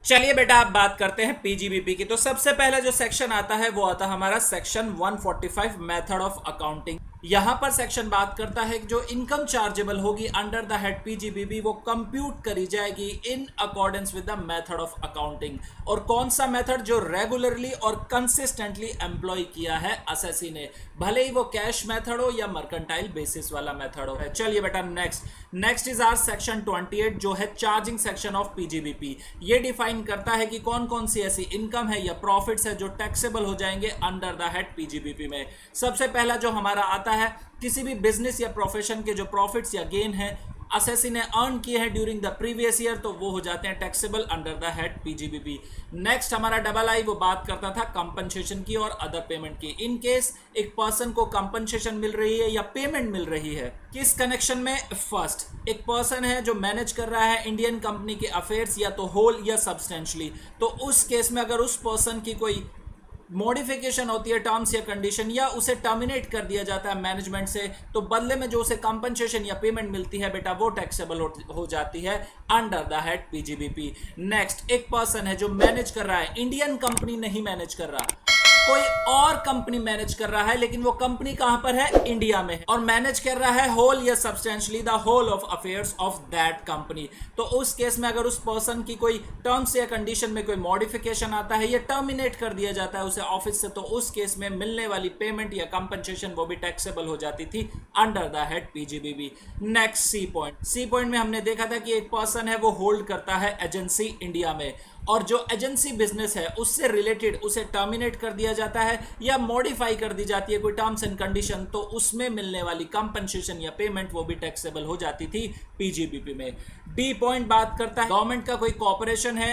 चलिए बेटा, आप बात करते हैं पीजीबीपी की। तो सबसे पहला जो सेक्शन आता है वो आता है हमारा सेक्शन 145 मेथड ऑफ अकाउंटिंग। यहां पर सेक्शन बात करता है कि जो इनकम चार्जेबल होगी अंडर द हेड पीजीबीबी वो कंप्यूट करी जाएगी in accordance with the method of accounting. और कौन सा मेथड? जो रेगुलरली और कंसिस्टेंटली एम्प्लॉय किया है असेसी ने, भले ही वो कैश मेथड हो या मर्केंटाइल बेसिस वाला मेथड हो। चलिए बेटा, नेक्स्ट इज आर सेक्शन 28 जो है चार्जिंग सेक्शन ऑफ पीजीबीपी। ये डिफाइन करता है कि कौन कौन सी ऐसी इनकम है या प्रॉफिट्स है जो टैक्सेबल हो जाएंगे अंडर द हेड पीजीबीपी में। सबसे पहला जो हमारा आता है, किसी भी बिजनेस या प्रोफेशन के जो प्रॉफिट्स या गेन है असेसी ने अर्न किए हैं ड्यूरिंग द प्रीवियस ईयर, तो वो हो जाते हैं taxable under the head PGBP. Next हमारा डबल आई वो बात करता था कंपनसेशन की और अदर पेमेंट की। इन केस एक पर्सन को कंपनसेशन मिल रही है या पेमेंट मिल रही है, किस कनेक्शन में? फर्स्ट, एक पर्सन है जो मैनेज कर रहा है इंडियन कंपनी के अफेयर्स या तो होल या सब्सटेंशियली, तो उस केस में अगर उस पर्सन की कोई मॉडिफिकेशन होती है टर्म्स या कंडीशन, या उसे टर्मिनेट कर दिया जाता है मैनेजमेंट से, तो बदले में जो उसे कंपनसेशन या पेमेंट मिलती है बेटा वो टैक्सेबल हो जाती है under the head PGBP. Next, एक पर्सन है जो मैनेज कर रहा है, इंडियन कंपनी नहीं मैनेज कर रहा, कोई और कंपनी मैनेज कर रहा है, लेकिन वो कंपनी कहां पर है? इंडिया में है, और मैनेज कर रहा है होल या substantially the whole of affairs of that company. तो उस केस में अगर उस पर्सन की कोई टर्म्स या कंडीशन में कोई मॉडिफिकेशन आता है या टर्मिनेट कर दिया जाता है उसे ऑफिस से, तो उस केस में मिलने वाली पेमेंट या कंपनसेशन वो भी टैक्सेबल हो जाती थी under the head PGBB. Next, C point में हमने देखा था कि एक पर्सन है वो होल्ड करता है एजेंसी इंडिया में, और जो एजेंसी बिजनेस है उससे रिलेटेड उसे टर्मिनेट कर दिया जाता है या मॉडिफाई कर दी जाती है कोई टर्म्स एंड कंडीशन, तो उसमें मिलने वाली कंपनसेशन या पेमेंट वो भी टैक्सेबल हो जाती थी पीजीबीपी में। डी पॉइंट बात करता है गवर्नमेंट का कोई कॉर्पोरेशन है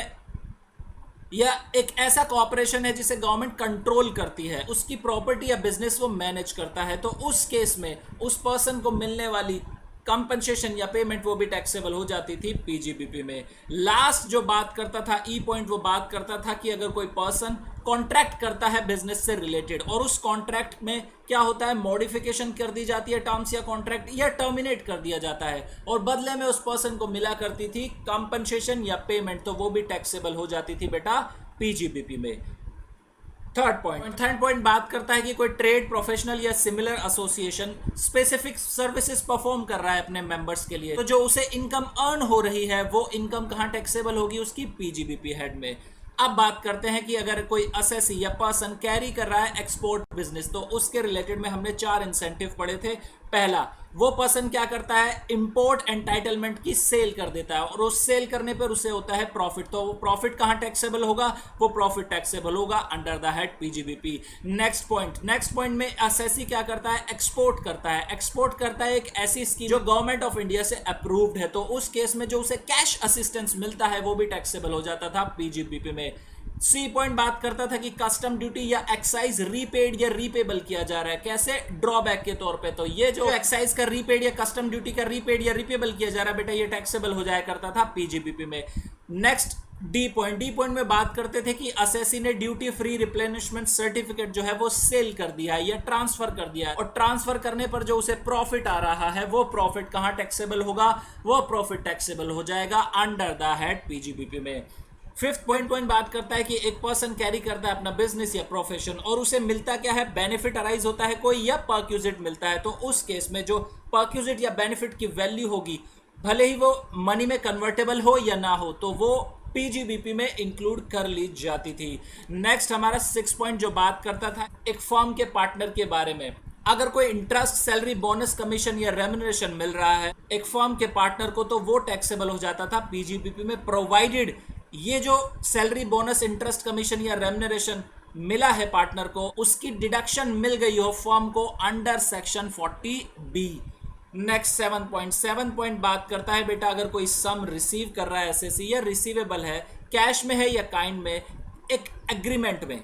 या एक ऐसा कॉर्पोरेशन है जिसे गवर्नमेंट कंट्रोल करती है, उसकी प्रॉपर्टी या बिजनेस वो मैनेज करता है, तो उस केस में उस पर्सन को मिलने वाली कंपनसेशन या पेमेंट वो भी टैक्सेबल हो जाती थी पीजीबीपी में। लास्ट जो बात करता था ई पॉइंट, वो बात करता था कि अगर कोई पर्सन कॉन्ट्रैक्ट करता है बिजनेस से रिलेटेड और उस कॉन्ट्रैक्ट में क्या होता है, मॉडिफिकेशन कर दी जाती है टर्म्स या कॉन्ट्रैक्ट, या टर्मिनेट कर दिया जाता है, और बदले में उस पर्सन को मिला करती थी कंपनसेशन या पेमेंट, तो वो भी टैक्सेबल हो जाती थी बेटा पीजीबीपी में। थर्ड पॉइंट बात करता है कि कोई ट्रेड, प्रोफेशनल या similar association specific services perform कर रहा है अपने मेंबर्स के लिए, तो जो उसे इनकम अर्न हो रही है वो इनकम कहां टैक्सेबल होगी? उसकी पीजीबीपी हेड में। अब बात करते हैं कि अगर कोई असेसी या पर्सन कैरी कर रहा है एक्सपोर्ट बिजनेस, तो उसके रिलेटेड में हमने 4 इंसेंटिव पढ़े थे। पहला, वो पर्सन क्या करता है, इंपोर्ट एंटाइटलमेंट की सेल कर देता है, और उस सेल करने पर उसे होता है प्रॉफिट, तो वो प्रॉफिट कहां टैक्सेबल होगा? वो प्रॉफिट टैक्सेबल होगा under the head PGBP. Next point में असेसी क्या करता है, एक्सपोर्ट करता है एक ऐसी स्कीम जो गवर्नमेंट ऑफ इंडिया से अप्रूव्ड है, तो उस केस में जो उसे कैश असिस्टेंस मिलता है वो भी टैक्सेबल हो जाता था पीजीबीपी में। सी पॉइंट बात करता था कि कस्टम ड्यूटी या एक्साइज रीपेड या रीपेबल किया जा रहा है, कैसे? ड्रॉबैक के तौर पे, तो ये जो एक्साइज का रीपेड या कस्टम ड्यूटी का रीपेड या रीपेबल किया जा रहा है बेटा, ये टैक्सेबल हो जाया करता था पीजीबीपी में। नेक्स्ट, डी पॉइंट में बात करते थे कि असेसी ने ड्यूटी फ्री रिप्लेनिशमेंट सर्टिफिकेट जो है वो सेल कर दिया है या ट्रांसफर कर दिया है, और ट्रांसफर करने पर जो उसे प्रॉफिट आ रहा है वो प्रॉफिट कहां टैक्सेबल होगा? वो प्रॉफिट टैक्सेबल हो जाएगा अंडर द हेड पीजीबीपी में। फिफ्थ पॉइंट बात करता है कि एक पर्सन कैरी करता है अपना बिजनेस या प्रोफेशन और उसे मिलता क्या है, बेनिफिट अराइज होता है कोई या परक्यूजिट मिलता है, तो उस केस में जो परक्यूजिट या बेनिफिट की वैल्यू होगी, भले ही वो मनी में कन्वर्टेबल हो या ना हो, तो वो पीजीबीपी में इंक्लूड कर ली जाती थी। नेक्स्ट हमारा 6 पॉइंट जो बात करता था एक फर्म के पार्टनर के बारे में, अगर कोई इंटरेस्ट, सैलरी, बोनस, कमीशन या रेम्युनरेशन मिल रहा है एक फर्म के पार्टनर को, तो वो टैक्सेबल हो जाता था पीजीबीपी में, प्रोवाइडेड ये जो सैलरी, बोनस, इंटरेस्ट, कमीशन या रेम्युनरेशन मिला है पार्टनर को, उसकी डिडक्शन मिल गई हो फर्म को under section 40B। Next 7 point बात करता है बेटा अगर कोई सम रिसीव कर रहा है एसएससी या रिसीवेबल है, कैश में है या काइंड में, एक एग्रीमेंट में,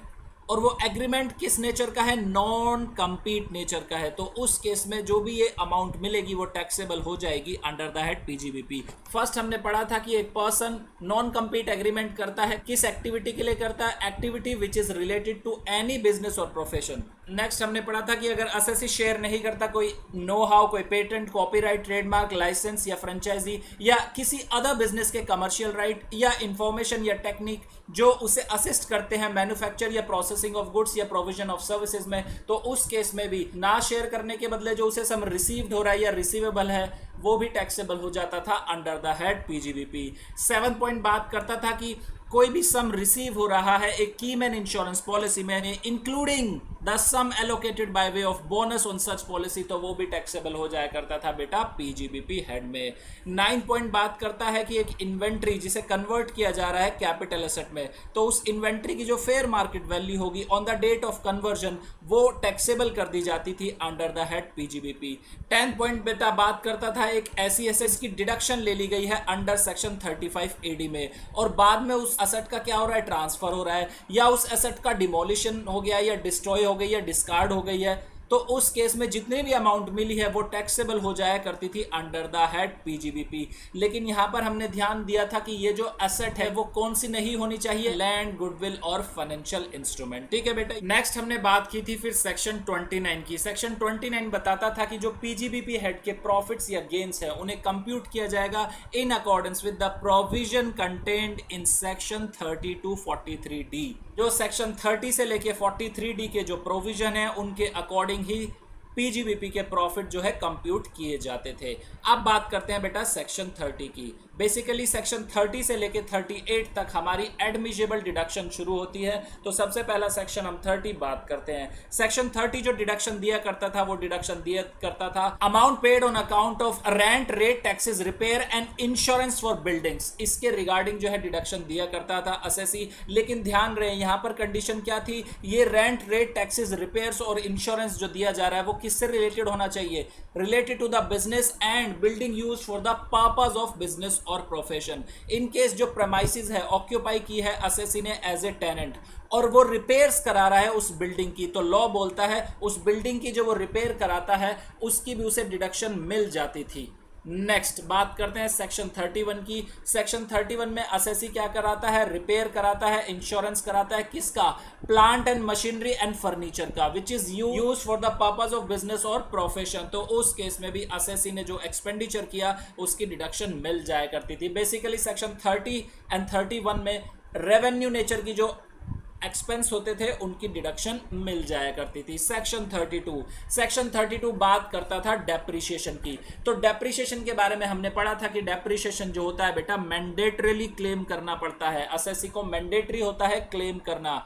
और वो एग्रीमेंट किस नेचर का है, नॉन कम्पीट नेचर का है, तो उस केस में जो भी ये अमाउंट मिलेगी वो टैक्सेबल हो जाएगी under the head PGBP. First हमने पढ़ा था कि एक पर्सन नॉन कम्पीट एग्रीमेंट करता है, किस एक्टिविटी के लिए करता है, activity which is related to any business और प्रोफेशन। नेक्स्ट हमने पढ़ा था कि अगर एसएससी शेयर नहीं करता कोई नो हाउ, कोई पेटेंट, कॉपीराइट, ट्रेडमार्क, लाइसेंस या फ्रेंचाइजी या किसी अदर बिजनेस के कमर्शियल राइट या इंफॉर्मेशन या टेक्निक जो उसे असिस्ट करते हैं मैन्युफैक्चर या प्रोसेसिंग ऑफ गुड्स या प्रोविजन ऑफ सर्विसेज में, तो उस केस में भी ना शेयर करने के बदले जो उसे सम रिसीव्ड हो रहा है या रिसीवेबल है वो भी टैक्सेबल हो जाता था under the head PGBP. 7 point बात करता था कि कोई भी सम रिसीव हो रहा है एक कीमैन इंश्योरेंस पॉलिसी में including the sum allocated by way of bonus on such policy, तो वो भी टैक्सेबल हो जाया करता था बेटा पीजीबीपी हेड में। 9 पॉइंट बात करता है कि एक इन्वेंट्री जिसे कन्वर्ट किया जा रहा है कैपिटल एसेट में, तो उस इन्वेंट्री की जो फेयर मार्केट वैल्यू होगी on the date of conversion वो टैक्सेबल कर दी जाती थी under the head PGBP. 10 point बेटा बात करता था एक ऐसी एसेट्स की डिडक्शन ले ली गई है अंडर सेक्शन 35 एडी में, और बाद में उस एसेट का क्या हो रहा है, ट्रांसफर हो रहा है, या उस एसेट का डिमोलिशन हो गया या डिस्ट्रॉय हो गई या डिस्कार्ड हो गई है, तो उस केस में जितने भी अमाउंट मिली है वो टैक्सेबल हो जाया करती थी अंडर द हेड पीजीबीपी। लेकिन यहां पर हमने ध्यान दिया था कि ये जो एसेट है वो कौन सी नहीं होनी चाहिए, लैंड, गुडविल और फाइनेंशियल इंस्ट्रूमेंट। ठीक है बेटा। नेक्स्ट हमने बात की थी फिर सेक्शन 29 की। सेक्शन 29 बताता था कि जो पीजीबीपी हेड के प्रॉफिट्स या गेन्स है उन्हें कंप्यूट किया जाएगा in accordance with the provision contained in section 30 to 43D। जो सेक्शन 30 से लेके 43D के जो प्रोविजन है उनके अकॉर्डिंग ही पीजीबीपी के प्रॉफिट जो है कंप्यूट किए जाते थे। अब बात करते हैं बेटा सेक्शन 30 की। बेसिकली सेक्शन 30 से लेके 38 तक हमारी एडमिसिबल डिडक्शन शुरू होती है। तो सबसे पहला सेक्शन हम 30 बात करते हैं। सेक्शन 30 जो डिडक्शन दिया करता था वो डिडक्शन दिया करता था amount paid on account of rent, rate, taxes, repair and insurance for buildings. इसके रिगार्डिंग जो है डिडक्शन दिया करता था एसएससी। लेकिन ध्यान रहे यहाँ पर कंडीशन क्या थी, ये रेंट, रेट, टैक्सेस, रिपेयर्स और इंश्योरेंस जो दिया जा रहा है वो किससे रिलेटेड होना चाहिए, related to the business and building use for the purpose of business और प्रोफेशन। इन केस जो प्रेमाइसिस है ऑक्यूपाई की है एसएससी ने एज ए टेनेंट और वो रिपेयर्स करा रहा है उस बिल्डिंग की, तो लॉ बोलता है उस बिल्डिंग की जो वो रिपेयर कराता है उसकी भी उसे डिडक्शन मिल जाती थी। नेक्स्ट बात करते हैं सेक्शन 31 की। सेक्शन 31 में एसएससी क्या कराता है, रिपेयर कराता है, इंश्योरेंस कराता है किसका, plant and machinery and furniture का, which is use for the purpose of business और प्रोफेशन। तो उस केस में भी एसएससी ने जो एक्सपेंडिचर किया उसकी डिडक्शन मिल जाया करती थी। बेसिकली सेक्शन 30 एंड 31 में रेवेन्यू नेचर की जो एक्सपेंस होते थे उनकी डिडक्शन मिल जाया करती थी। सेक्शन 32 बात करता था डेप्रिसिएशन की। तो डेप्रिसिएशन के बारे में हमने पढ़ा था कि डेप्रिसिएशन जो होता है बेटा मैंडेटरीली क्लेम करना पड़ता है, एसएससी को मैंडेटरी होता है क्लेम करना।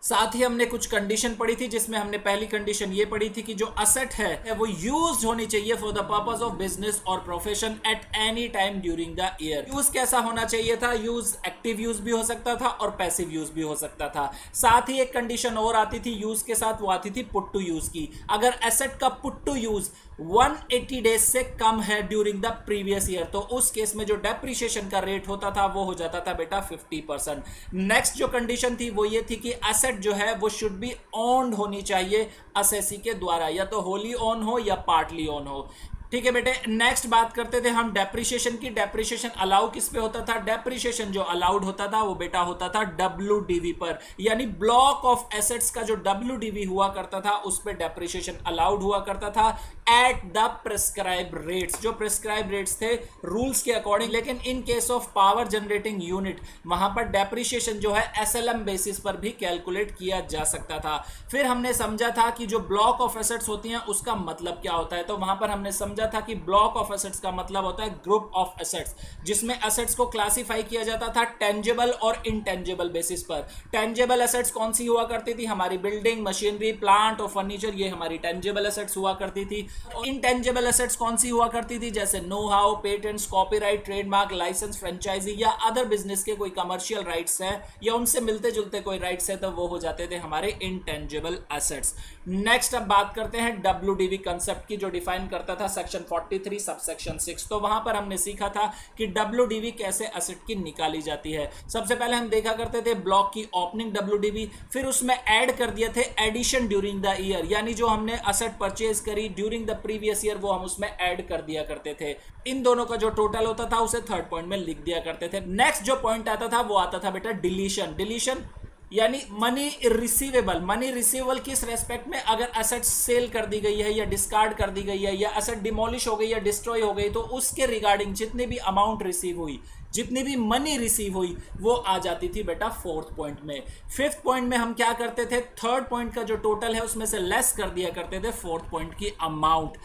साथ ही हमने कुछ कंडीशन पढ़ी थी जिसमें हमने पहली कंडीशन ये पढ़ी थी कि जो असेट है वो यूज होनी चाहिए for the purpose of business और profession at any time during the year. Use कैसा होना चाहिए था, यूज एक्टिव यूज भी हो सकता था और पैसिव यूज भी हो सकता था। साथ ही एक कंडीशन और आती थी यूज के साथ, वो आती थी पुट टू यूज की। अगर एसेट का पुट टू यूज 180 डेज से कम है ड्यूरिंग द प्रीवियस ईयर तो उस केस में जो डेप्रिसिएशन का रेट होता था वो हो जाता था बेटा 50%। नेक्स्ट जो कंडीशन थी वो ये थी कि एसेट जो है वो शुड बी ओन्ड होनी चाहिए एसएससी के द्वारा, या तो होली ओन हो या पार्टली ओन हो। ठीक है बेटे। नेक्स्ट बात करते थे हम डेप्रिसिएशन की। डेप्रिसिएशन अलाउ किस पे होता था, डेप्रिसिएशन जो अलाउड होता था वो बेटा होता था WDV पर, यानी ब्लॉक ऑफ एसेट्स का जो WDV हुआ करता था उस पे डेप्रिसिएशन अलाउड हुआ करता था एट द प्रिस्क्राइब रेट्स, जो प्रिस्क्राइब रेट्स थे रूल्स के अकॉर्डिंग। लेकिन in case of power generating unit वहां पर डेप्रिसिएशन जो है SLM बेसिस पर भी कैलकुलेट किया जा सकता था। फिर हमने समझा था कि जो ब्लॉक ऑफ एसेट्स होती हैं उसका मतलब क्या होता है, तो वहां पर हमने समझा था कि ब्लॉक ऑफ एसेट्स का मतलब होता है ग्रुप ऑफ एसेट्स, जिसमें एसेट्स को क्लासिफाई किया जाता था टेंजिबल और इनटेंजिबल बेसिस पर। टेंजिबल एसेट्स कौन सी हुआ करती थी, हमारी बिल्डिंग, मशीनरी, प्लांट और फर्नीचर, ये हमारी टेंजिबल एसेट्स हुआ करती थी। इनटेंजिबल एसेट्स कौन सी हुआ करती थी, जैसे know how, patents, copyright, trademark, license, franchise या अदर बिजनेस के कोई कमर्शियल राइट्स हैं या उनसे मिलते जुलते कोई राइट्स है तो वो हो जाते थे हमारे इनटेंजिबल एसेट्स। नेक्स्ट अब बात करते हैं WDV कंसेप्ट की, जो डिफाइन करता था सेक्शन 43 सबसेक्शन 6। तो वहां पर हमने सीखा था कि WDV कैसे एसेट की निकाली जाती है। सबसे पहले हम देखा करते थे ब्लॉक की ओपनिंग WDV, फिर उसमें ऐड कर दिए थे एडिशन ड्यूरिंग द ईयर, यानी जो हमने एसेट परचेज करी ड्यूरिंग द प्रीवियस ईयर वो हम उसमें ऐड कर दिया करते थे। इन दोनों का जो टोटल होता था उसे थर्ड पॉइंट में लिख दिया करते थे। नेक्स्ट जो पॉइंट आता था वो आता था बेटा डिलीशन। डिलीशन यानी मनी रिसीवेबल किस रेस्पेक्ट में, अगर एसेट सेल कर दी गई है या डिस्कार्ड कर दी गई है या एसेट डिमोलिश हो गई या डिस्ट्रॉय हो गई, तो उसके रिगार्डिंग जितनी भी अमाउंट रिसीव हुई, जितनी भी मनी रिसीव हुई, वो आ जाती थी बेटा फोर्थ पॉइंट में। फिफ्थ पॉइंट में हम क्या करते थे, थर्ड पॉइंट का जो टोटल है उसमें से लेस कर दिया करते थे फोर्थ पॉइंट की अमाउंट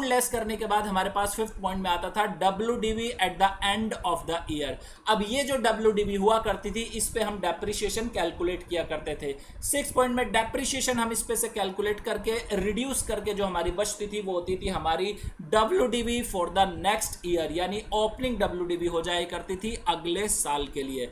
लेस करने के बाद हमारे पास फिफ्थ पॉइंट में आता था WDV at the end of the year. अब ये जो WDV हुआ करती थी, इस पे हम डेप्रिसिएशन कैलकुलेट किया करते थे। सिक्स पॉइंट में डेप्रिसिएशन हम इस पे से कैलकुलेट करके रिड्यूस करके जो हमारी बचती थी वो होती थी हमारी WDV for the next year, यानी ओपनिंग WDV हो जाए करती थी अगले साल के लिए।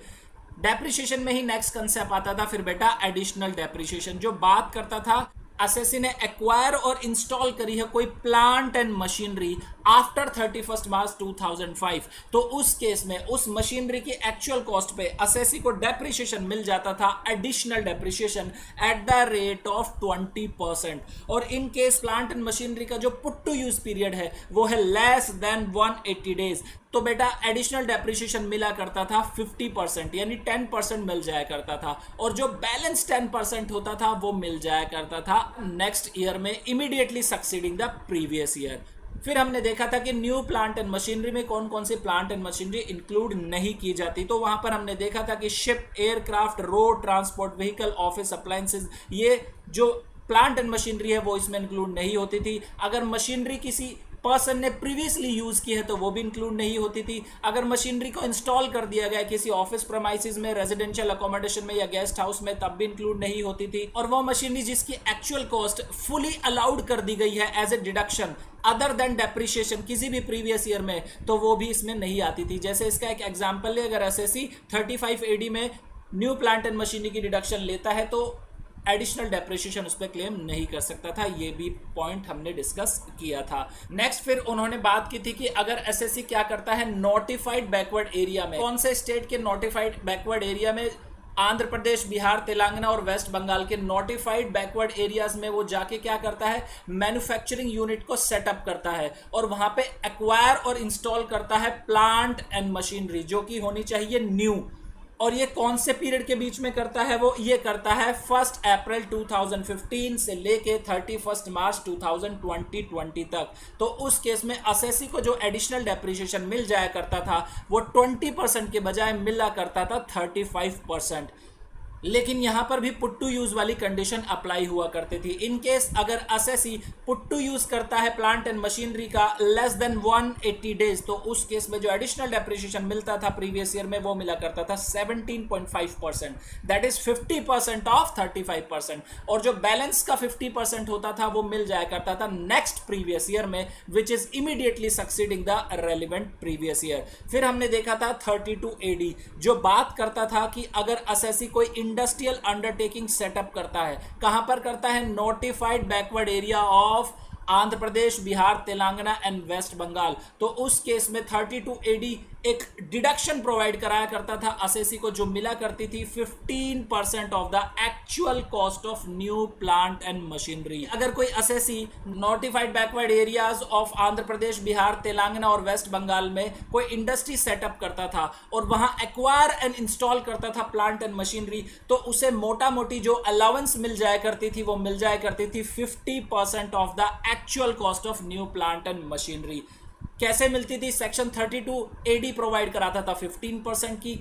डेप्रिसिएशन में ही नेक्स्ट कंसेप्ट आता था फिर बेटा एडिशनल डेप्रिसिएशन, जो बात करता था असेसी ने एक्वायर और इंस्टॉल करी है कोई प्लांट एंड मशीनरी आफ्टर 31 मार्च 2005, तो उस केस में उस मशीनरी की एक्चुअल कॉस्ट पे असेसी को डेप्रिसिएशन मिल जाता था, additional depreciation at the rate of 20%। और in case plant and machinery का जो पुट टू यूज पीरियड है वो है लेस देन 180 डेज, तो बेटा एडिशनल डेप्रिसिएशन मिला करता था 50%, यानी 10% मिल जाया करता था, और जो बैलेंस 10% होता था वो मिल जाया करता था नेक्स्ट ईयर में, immediately succeeding the previous year. फिर हमने देखा था कि न्यू प्लांट एंड मशीनरी में कौन कौन सी प्लांट एंड मशीनरी इंक्लूड नहीं की जाती, तो वहां पर हमने देखा था कि ship, aircraft, road transport vehicle, office appliances, ये जो प्लांट एंड मशीनरी है वो इसमें इंक्लूड नहीं होती थी। अगर मशीनरी किसी पर्सन ने प्रीवियसली यूज की है तो वो भी इंक्लूड नहीं होती थी। अगर मशीनरी को इंस्टॉल कर दिया गया किसी ऑफिस प्रेमाइसिस में, रेजिडेंशियल अकोमोडेशन में या गेस्ट हाउस में, तब भी इंक्लूड नहीं होती थी। और वो मशीनरी जिसकी एक्चुअल कॉस्ट फुली अलाउड कर दी गई है as a deduction other than depreciation किसी भी प्रीवियस ईयर में, तो वो भी इसमें नहीं आती थी। जैसे इसका एक एग्जांपल है, अगर एसएससी 35 AD में न्यू प्लांट एंड मशीनरी की डिडक्शन लेता है तो एडिशनल डेप्रिसिएशन उस पर क्लेम नहीं कर सकता था, ये भी पॉइंट हमने डिस्कस किया था। नेक्स्ट फिर उन्होंने बात की थी कि अगर एसएससी क्या करता है नोटिफाइड बैकवर्ड एरिया में, कौन से स्टेट के नोटिफाइड बैकवर्ड एरिया में, आंध्र प्रदेश, बिहार, तेलंगाना और वेस्ट बंगाल के नोटिफाइड बैकवर्ड एरियाज में वो जाके क्या करता है, मैन्युफैक्चरिंग यूनिट को सेटअप करता है और वहां पे एक्वायर और इंस्टॉल करता है प्लांट एंड मशीनरी, जो कि होनी चाहिए न्यू। और ये कौन से पीरियड के बीच में करता है, वो ये करता है 1 अप्रैल 2015 से लेके 31 मार्च 2020 तक। तो उस केस में असेसी को जो एडिशनल डेप्रिसिएशन मिल जाया करता था वो 20% के बजाय मिला करता था 35%। लेकिन यहां पर भी पुट टू यूज वाली कंडीशन अप्लाई हुआ करती थी। इन केस अगर असेसी पुट टू यूज करता है प्लांट एंड मशीनरी का लेस देन 180 डेज, तो उस केस में जो एडिशनल डेप्रिसिएशन मिलता था प्रीवियस ईयर में वो मिला करता था 17.5%, दैट इज 50% ऑफ 35%। और जो बैलेंस का 50% होता था वो मिल जाया करता था नेक्स्ट प्रीवियस ईयर में, which is immediately succeeding the relevant previous year. फिर हमने देखा था 32 AD, जो बात करता था कि अगर असेसी कोई इंडस्ट्रियल अंडरटेकिंग सेटअप करता है, कहां पर करता है, notified backward area of Andhra Pradesh, Bihar, Telangana and West Bengal, तो उस केस में 32 AD एक डिडक्शन प्रोवाइड कराया करता था असेसी को, जो मिला करती थी 15% of the actual cost of new plant and machinery. अगर कोई assessee notified backward areas of Andhra Pradesh, Bihar, Telangana और वेस्ट बंगाल में कोई इंडस्ट्री सेटअप करता था और वहां एक्वायर एंड इंस्टॉल करता था प्लांट एंड मशीनरी, तो उसे मोटा मोटी जो अलाउंस मिल जाया करती थी वो मिल जाया करती थी 50% of the actual cost of new plant and machinery. कैसे मिलती थी, सेक्शन 32 AD प्रोवाइड कराता था 15% की,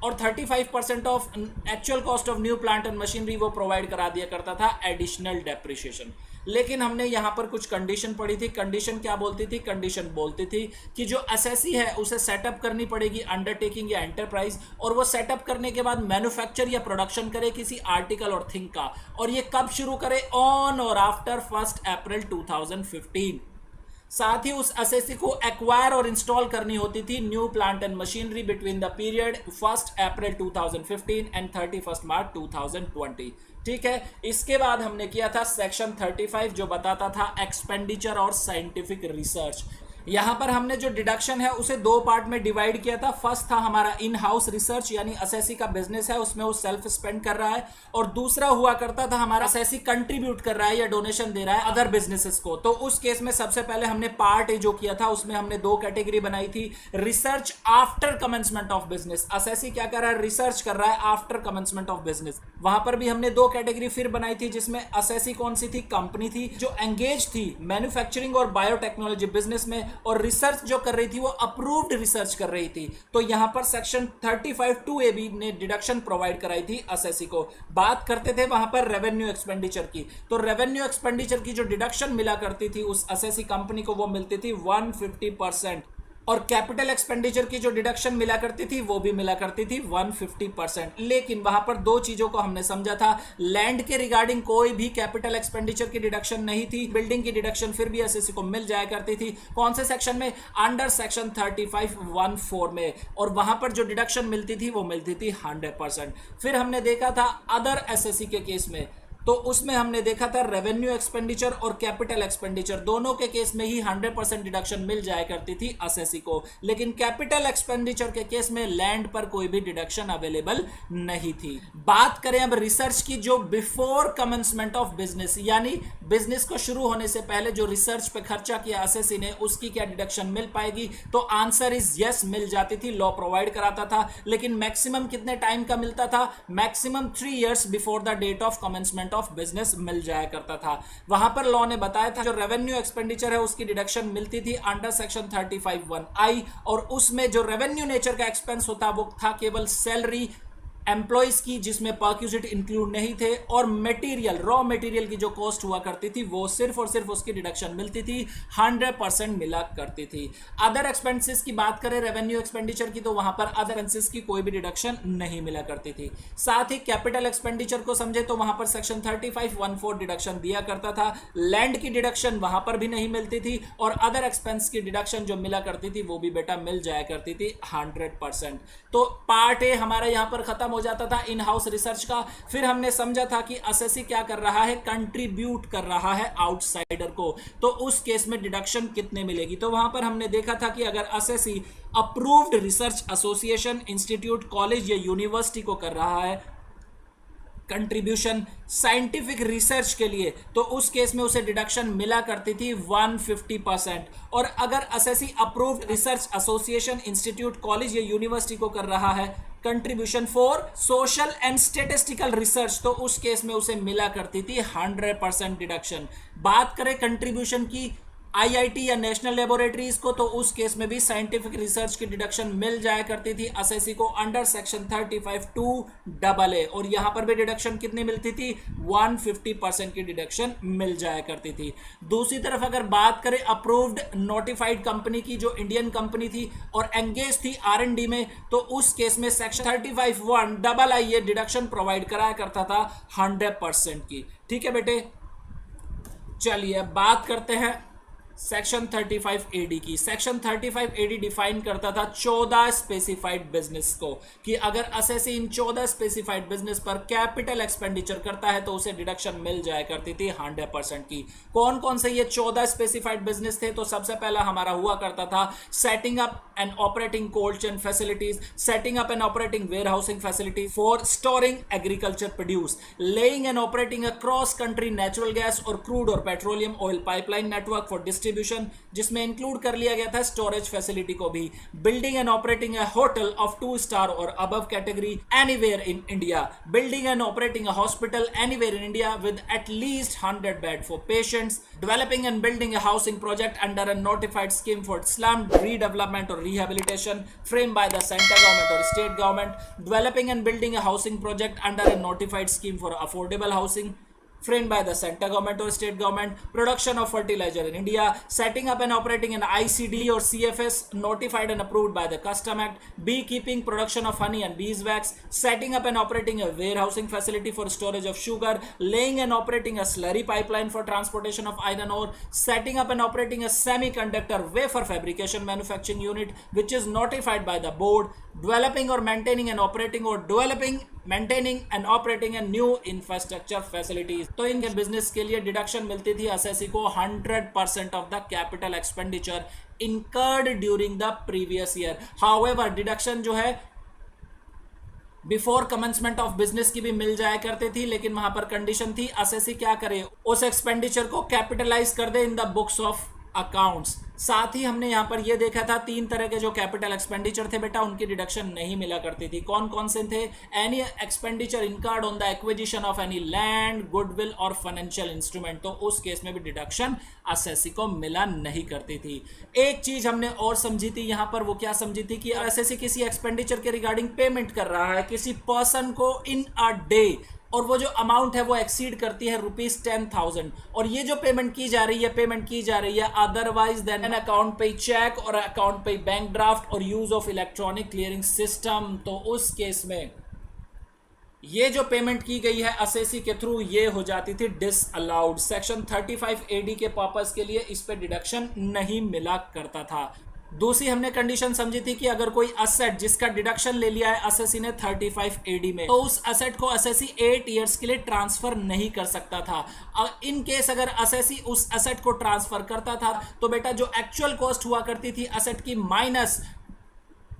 और 35% of actual cost of new plant and machinery वो प्रोवाइड करा दिया करता था एडिशनल डेप्रिसिएशन। लेकिन हमने यहां पर कुछ कंडीशन पढ़ी थी। कंडीशन क्या बोलती थी, कंडीशन बोलती थी कि जो असेसी है उसे सेटअप करनी पड़ेगी अंडरटेकिंग या एंटरप्राइज, और वो सेटअप करने के बाद मैन्युफैक्चर या प्रोडक्शन करे किसी आर्टिकल और थिंग का, और ये कब शुरू करे, ऑन और आफ्टर 1 अप्रैल 2015। साथ ही उस असेसी को एक्वायर और इंस्टॉल करनी होती थी new plant and machinery between the period 1 April 2015 and 31 मार्च 2020। ठीक है, इसके बाद हमने किया था सेक्शन 35, जो बताता था एक्सपेंडिचर और साइंटिफिक रिसर्च। यहां पर हमने जो डिडक्शन है उसे दो पार्ट में डिवाइड किया था। फर्स्ट था हमारा इन हाउस रिसर्च, यानी असेसी का बिजनेस है उसमें वो सेल्फ स्पेंड कर रहा है, और दूसरा हुआ करता था हमारा असेसी कंट्रीब्यूट कर रहा है या डोनेशन दे रहा है अदर बिजनेसेस को। तो उस केस में सबसे पहले हमने पार्ट ए जो किया था उसमें हमने दो कैटेगरी बनाई थी, research after commencement of business. Assessee क्या कर रहा है, रिसर्च कर रहा है आफ्टर कमेंसमेंट ऑफ बिजनेस। वहां पर भी हमने दो कैटेगरी फिर बनाई थी, जिसमें असेसी कौन सी थी, कंपनी थी जो एंगेज थी मैन्युफैक्चरिंग और बायोटेक्नोलॉजी बिजनेस में, और रिसर्च जो कर रही थी वो अप्रूव्ड रिसर्च कर रही थी। तो यहां पर सेक्शन 35(2)(ab) ने डिडक्शन प्रोवाइड कराई थी असेसी को। बात करते थे वहां पर रेवेन्यू एक्सपेंडिचर की, तो रेवेन्यू एक्सपेंडिचर की जो डिडक्शन मिला करती थी उस असेसी कंपनी को वो मिलती थी 150%, और कैपिटल एक्सपेंडिचर की जो डिडक्शन मिला करती थी वो भी मिला करती थी 150%। लेकिन वहां पर दो चीजों को हमने समझा था, लैंड के रिगार्डिंग कोई भी कैपिटल एक्सपेंडिचर की डिडक्शन नहीं थी, बिल्डिंग की डिडक्शन फिर भी एसएससी को मिल जाया करती थी। कौन से सेक्शन में, अंडर सेक्शन 35(1)(4) में, और वहां पर जो डिडक्शन मिलती थी वो मिलती थी 100%। फिर हमने देखा था अदर एसएससी के केस में, तो उसमें हमने देखा था रेवेन्यू एक्सपेंडिचर और कैपिटल एक्सपेंडिचर दोनों के केस में ही 100% डिडक्शन मिल जाया करती थी असेसी को। लेकिन कैपिटल एक्सपेंडिचर के केस में लैंड पर कोई भी डिडक्शन अवेलेबल नहीं थी। बात करें अब रिसर्च की, जो बिफोर कमेंसमेंट ऑफ बिजनेस, यानी बिजनेस को शुरू होने से पहले जो रिसर्च पे खर्चा किया असेसी ने, उसकी क्या डिडक्शन मिल पाएगी, तो आंसर इज यस, मिल जाती थी। लॉ प्रोवाइड कराता था, लेकिन मैक्सिमम कितने टाइम का मिलता था, maximum 3 years before the date of commencement of business मिल जाया करता था। वहां पर लॉ ने बताया था जो रेवेन्यू एक्सपेंडिचर है उसकी डिडक्शन मिलती थी अंडर सेक्शन 35(1)(i), और उसमें जो रेवेन्यू नेचर का एक्सपेंस होता वो था केवल सैलरी एम्प्लॉइज की, जिसमें परक्यूजिट इंक्लूड नहीं थे, और मटेरियल, रॉ मटेरियल की जो कॉस्ट हुआ करती थी वो सिर्फ और सिर्फ उसकी डिडक्शन मिलती थी 100% मिला करती थी। अदर एक्सपेंसेस की बात करें रेवेन्यू एक्सपेंडिचर की, तो वहां पर अदर एक्सपेंसेस की कोई भी डिडक्शन नहीं मिला करती थी। साथ ही कैपिटल एक्सपेंडिचर को समझे तो वहां पर सेक्शन 35(1)(4) डिडक्शन दिया करता था। लैंड की डिडक्शन वहां पर भी नहीं मिलती थी, और अदर एक्सपेंस की डिडक्शन जो मिला करती थी वो भी बेटा मिल जाया करती थी 100%। तो पार्ट ए हमारा यहां पर खत्म हो जाता था इन हाउस रिसर्च का। फिर हमने समझा था कि असेसी क्या कर रहा है, कंट्रीब्यूट कर रहा है आउटसाइडर को, तो उस केस में डिडक्शन कितने मिलेगी। तो वहां पर हमने देखा था कि अगर assessee approved research association, institute, college या यूनिवर्सिटी को कर रहा है कंट्रीब्यूशन साइंटिफिक रिसर्च के लिए, तो उस केस में उसे डिडक्शन मिला करती थी 150%। और अगर assessee approved research association, institute, college या यूनिवर्सिटी को कर रहा है contribution for social and statistical research, तो उस केस में उसे मिला करती थी 100% डिडक्शन। बात करें कंट्रीब्यूशन की आईआईटी या नेशनल लेबोरेटरीज को, तो उस केस में भी साइंटिफिक रिसर्च की डिडक्शन मिल जाया करती थी असेसी को अंडर सेक्शन 35(2)(a), और यहां पर भी डिडक्शन कितनी मिलती थी, 150% की डिडक्शन मिल जाया करती थी। दूसरी तरफ अगर बात करें अप्रूव्ड नोटिफाइड कंपनी की, जो इंडियन कंपनी थी और एंगेज थी R&D में, तो उस केस में सेक्शन 35(1)(i) ये डिडक्शन प्रोवाइड कराया करता था 100% की। ठीक है बेटे, चलिए बात करते हैं सेक्शन 35(AD) की। सेक्शन 35(AD) डिफाइन करता था 14 स्पेसिफाइड बिजनेस को, कि अगर असेसी इन 14 स्पेसिफाइड बिजनेस पर कैपिटल एक्सपेंडिचर करता है तो उसे डिडक्शन मिल जाया करती थी 100% की। कौन कौन से ये 14 स्पेसिफाइड बिजनेस थे, तो सबसे पहला हमारा हुआ करता था setting up and operating cold chain facilities, setting up and operating warehousing facility for storing agriculture produce, laying and operating a cross country natural gas और क्रूड और petroleum oil pipeline network for distribution, जिसमें इंक्लूड कर लिया गया था storage facility को भी, building and operating a hotel of 2 star और above category anywhere in India, building and operating a hospital anywhere in India with at least 100 bed for patients, developing and building a housing project under a notified scheme for slum redevelopment और rehabilitation framed by the center government or state government, developing and building a housing project under a notified scheme for affordable housing framed by the center government or state government, production of fertilizer in India, setting up and operating an ICD or CFS notified and approved by the Custom Act, beekeeping, production of honey and beeswax, setting up and operating a warehousing facility for storage of sugar, laying and operating a slurry pipeline for transportation of iron ore, setting up and operating a semiconductor wafer fabrication manufacturing unit which is notified by the board, developing or maintaining and operating or developing, maintaining and operating a new infrastructure facilities। तो इनके business के लिए deduction मिलती थी assessee को 100% of the capital expenditure incurred during the previous year. However, deduction जो है before commencement of business की भी मिल जाया करती थी, लेकिन वहां पर कंडीशन थी असेसी क्या करे, उस एक्सपेंडिचर को कैपिटलाइज कर दे in the books of accounts. साथ ही हमने यहां पर यह देखा था 3 तरह के जो कैपिटल एक्सपेंडिचर थे बेटा, उनकी डिडक्शन नहीं मिला करती थी। कौन कौन से थे? Any expenditure incurred on the acquisition of any land, goodwill और फाइनेंशियल इंस्ट्रूमेंट, तो उस केस में भी डिडक्शन असेसी को मिला नहीं करती थी। एक चीज हमने और समझी थी यहां पर, वो क्या समझी थी कि असेसी किसी एक्सपेंडिचर के रिगार्डिंग पेमेंट कर रहा है किसी पर्सन को इन अ डे, और वो जो अमाउंट है वो एक्सीड करती है ₹10,000, और ये जो पेमेंट की जा रही है अदरवाइज देन एन अकाउंट पे चेक और अकाउंट पे बैंक ड्राफ्ट और use of electronic clearing system, तो उस केस में ये जो पेमेंट की गई है असेसी के थ्रू ये हो जाती थी डिसअलाउड। सेक्शन 35 AD के पर्पस के लिए इस पे डिडक्शन नहीं मिला करता था। दूसरी हमने कंडीशन समझी थी कि अगर कोई असेट जिसका डिडक्शन ले लिया है असेसी ने 35 AD में, तो उस असेट को असेसी 8 इयर्स के लिए ट्रांसफर नहीं कर सकता था। इन केस अगर असेसी उस असेट को ट्रांसफर करता था तो बेटा जो एक्चुअल कॉस्ट हुआ करती थी असेट की माइनस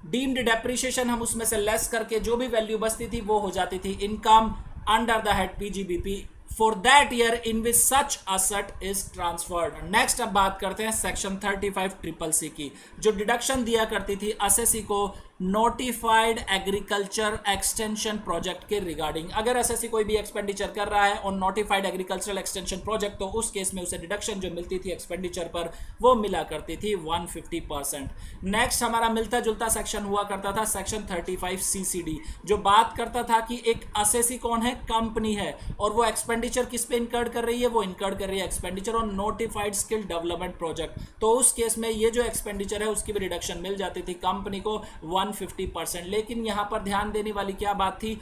डीम्ड डेप्रिसिएशन, हम उसमें से लेस करके जो भी वैल्यू बचती थी वो हो जाती थी income under the head PGBP for that year in which such asset is transferred. Next अब बात करते हैं सेक्शन 35CCC की, जो डिडक्शन दिया करती थी असेसी को नोटिफाइड एग्रीकल्चर एक्सटेंशन प्रोजेक्ट के रिगार्डिंग। अगर असेसी कोई भी एक्सपेंडिचर कर रहा है on notified agricultural extension project, तो उस केस में उसे डिडक्शन जो मिलती थी एक्सपेंडिचर पर वो मिला करती थी 150%। नेक्स्ट हमारा मिलता जुलता सेक्शन हुआ करता था सेक्शन 35CCD, जो बात करता था कि एक असेसी कौन है, कंपनी है, और वो एक्सपेंडिचर किस पे इनकर्ड कर रही है, वो इनकर्ड कर रही है expenditure on notified skill development project, तो उस केस में ये जो एक्सपेंडिचर है उसकी भी रिडक्शन मिल जाती थी कंपनी को 150%। लेकिन यहां पर ध्यान देने वाली क्या बात थी,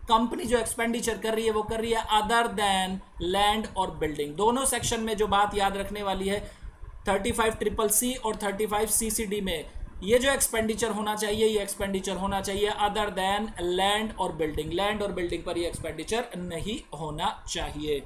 कंपनी जो एक्सपेंडिचर कर रही है वो कर रही है अदर देन लैंड और बिल्डिंग। दोनों सेक्शन में जो बात याद रखने वाली है 35CCC और 35CCD में, ये जो एक्सपेंडिचर होना चाहिए ये एक्सपेंडिचर होना चाहिए अदर देन लैंड और बिल्डिंग। लैंड और बिल्डिंग पर ये एक्सपेंडिचर नहीं होना चाहिए।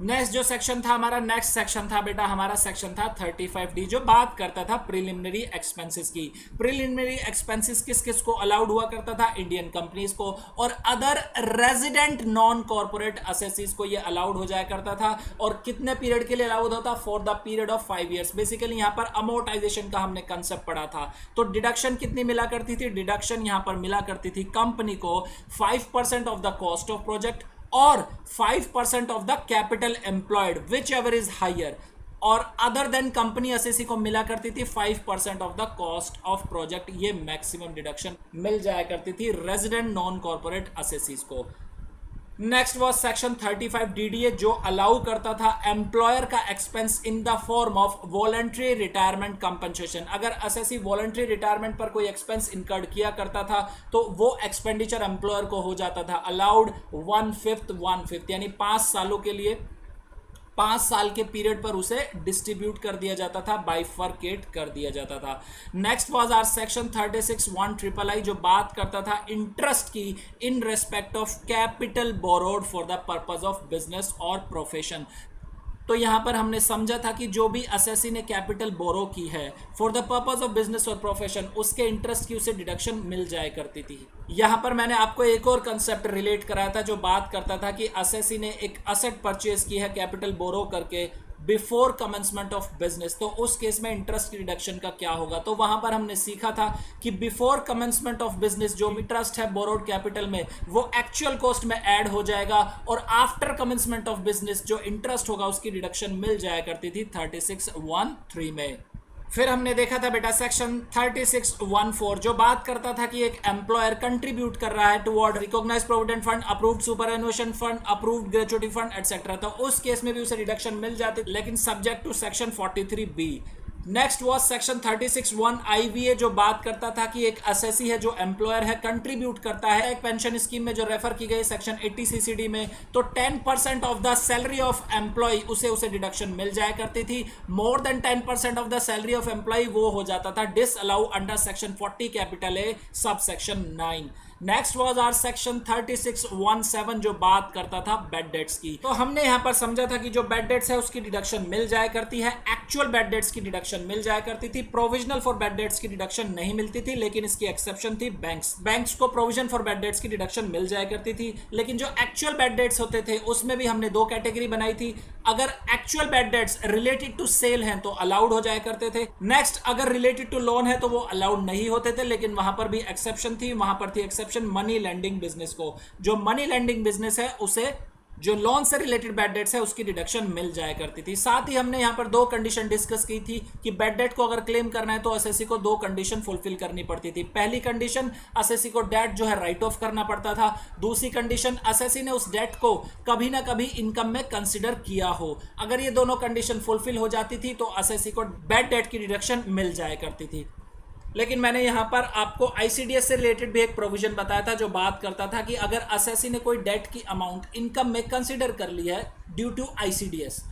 नेक्स्ट जो सेक्शन था हमारा, नेक्स्ट सेक्शन था बेटा हमारा सेक्शन था 35D, जो बात करता था प्रिलिमिनरी एक्सपेंसेस की। प्रिलिमिनरी एक्सपेंसेस किस किस को अलाउड हुआ करता था, इंडियन कंपनीज को और other resident non corporate assessees को ये अलाउड हो जाया करता था। और कितने पीरियड के लिए अलाउड होता, for the period of 5 years. Basically यहाँ पर अमोर्टाइजेशन का हमने कंसेप्ट पढ़ा था। तो डिडक्शन कितनी मिला करती थी, डिडक्शन यहाँ पर मिला करती थी कंपनी को 5% of the cost of project और 5% of the capital employed whichever is higher, और अदर देन कंपनी असेसी को मिला करती थी 5% ऑफ द कॉस्ट ऑफ प्रोजेक्ट। ये मैक्सिमम डिडक्शन मिल जाया करती थी रेजिडेंट नॉन कॉर्पोरेट असेसीज को। नेक्स्ट वॉज सेक्शन 35DDA, जो अलाउ करता था एम्प्लॉयर का expense in the form of voluntary retirement compensation. अगर असेसी वॉलंटरी रिटायरमेंट पर कोई एक्सपेंस इनकर्ड किया करता था तो वो एक्सपेंडिचर एम्प्लॉयर को हो जाता था अलाउड 1/5 यानी 5 सालों के लिए 5 साल के पीरियड पर उसे डिस्ट्रीब्यूट कर दिया जाता था, बाइफर्केट कर दिया जाता था। Next was our section 36(1)(III), जो बात करता था इंटरेस्ट की in respect of capital borrowed for the purpose of business और प्रोफेशन। तो यहां पर हमने समझा था कि जो भी असेसी ने कैपिटल बोरो की है for the purpose of business और प्रोफेशन, उसके इंटरेस्ट की उसे डिडक्शन मिल जाया करती थी। यहां पर मैंने आपको एक और कंसेप्ट रिलेट कराया था जो बात करता था कि असेसी ने एक असेट परचेज की है कैपिटल बोरो करके बिफोर कमेंसमेंट ऑफ बिजनेस, तो उस केस में इंटरेस्ट की रिडक्शन का क्या होगा। तो वहां पर हमने सीखा था कि बिफोर कमेंसमेंट ऑफ बिजनेस जो इंटरेस्ट है बोरोड कैपिटल में वो एक्चुअल कॉस्ट में ऐड हो जाएगा, और आफ्टर कमेंसमेंट ऑफ बिजनेस जो इंटरेस्ट होगा उसकी रिडक्शन मिल जाया करती थी 36(1)(III) में। फिर हमने देखा था बेटा सेक्शन 36(1)(4), जो बात करता था कि एक एम्प्लॉयर कंट्रीब्यूट कर रहा है toward recognised provident fund, approved superannuation fund, approved gratuity fund etcetera, तो उस केस में भी उसे रिडक्शन मिल जाती, लेकिन subject to section 43B। Next was section 36(1)(I)(VA), जो बात करता था कि एक असेसी है जो एम्प्लॉयर है कंट्रीब्यूट करता है एक पेंशन स्कीम में जो रेफर की गई सेक्शन 80CCD में, तो 10% of the salary of employee उसे डिडक्शन मिल जाया करती थी। More than 10% of the salary of employee वो हो जाता था disallow under section 40 capital A sub section 9। Next was our section 3617 जो बात करता था बैड डेट्स की। तो हमने यहां पर समझा था कि जो बैड डेट्स है उसकी डिडक्शन मिल जाया करती है, एक्चुअल बैड डेट्स की डिडक्शन मिल जाया करती थी, प्रोविजनल फॉर बैड डेट्स की डिडक्शन नहीं मिलती थी, लेकिन इसकी एक्सेप्शन थी बैंक्स को प्रोविजन फॉर बैड डेट्स की डिडक्शन मिल जाया करती थी। लेकिन जो एक्चुअल बैड डेट्स होते थे उसमें भी हमने दो कैटेगरी बनाई थी। अगर actual bad debts related to sale हैं तो अलाउड हो जाया करते थे। नेक्स्ट, अगर रिलेटेड टू लोन है तो वो अलाउड नहीं होते थे, लेकिन वहां पर भी एक्सेप्शन थी। वहां पर थी एक्सेप्शन मनी लेंडिंग बिजनेस को। जो मनी लेंडिंग बिजनेस है उसे जो लोन से रिलेटेड बैड डेट्स है उसकी डिडक्शन मिल जाया करती थी। साथ ही हमने यहां पर दो कंडीशन डिस्कस की थी कि बैड डेट को अगर क्लेम करना है तो एसएससी को दो कंडीशन फुलफिल करनी पड़ती थी। पहली कंडीशन, एसएससी को डेट जो है राइट ऑफ करना पड़ता था। दूसरी कंडीशन, एसएससी ने उस डेट को कभी ना कभी इनकम में कंसिडर किया हो। अगर ये दोनों कंडीशन फुलफिल हो जाती थी तो एसएससी को बैड डेट की डिडक्शन मिल जाया करती थी। लेकिन मैंने यहां पर आपको आईसीडीएस से रिलेटेड भी एक प्रोविजन बताया था जो बात करता था कि अगर एसएससी ने कोई डेट की अमाउंट इनकम में कंसीडर कर ली है ड्यू टू आईसीडीएस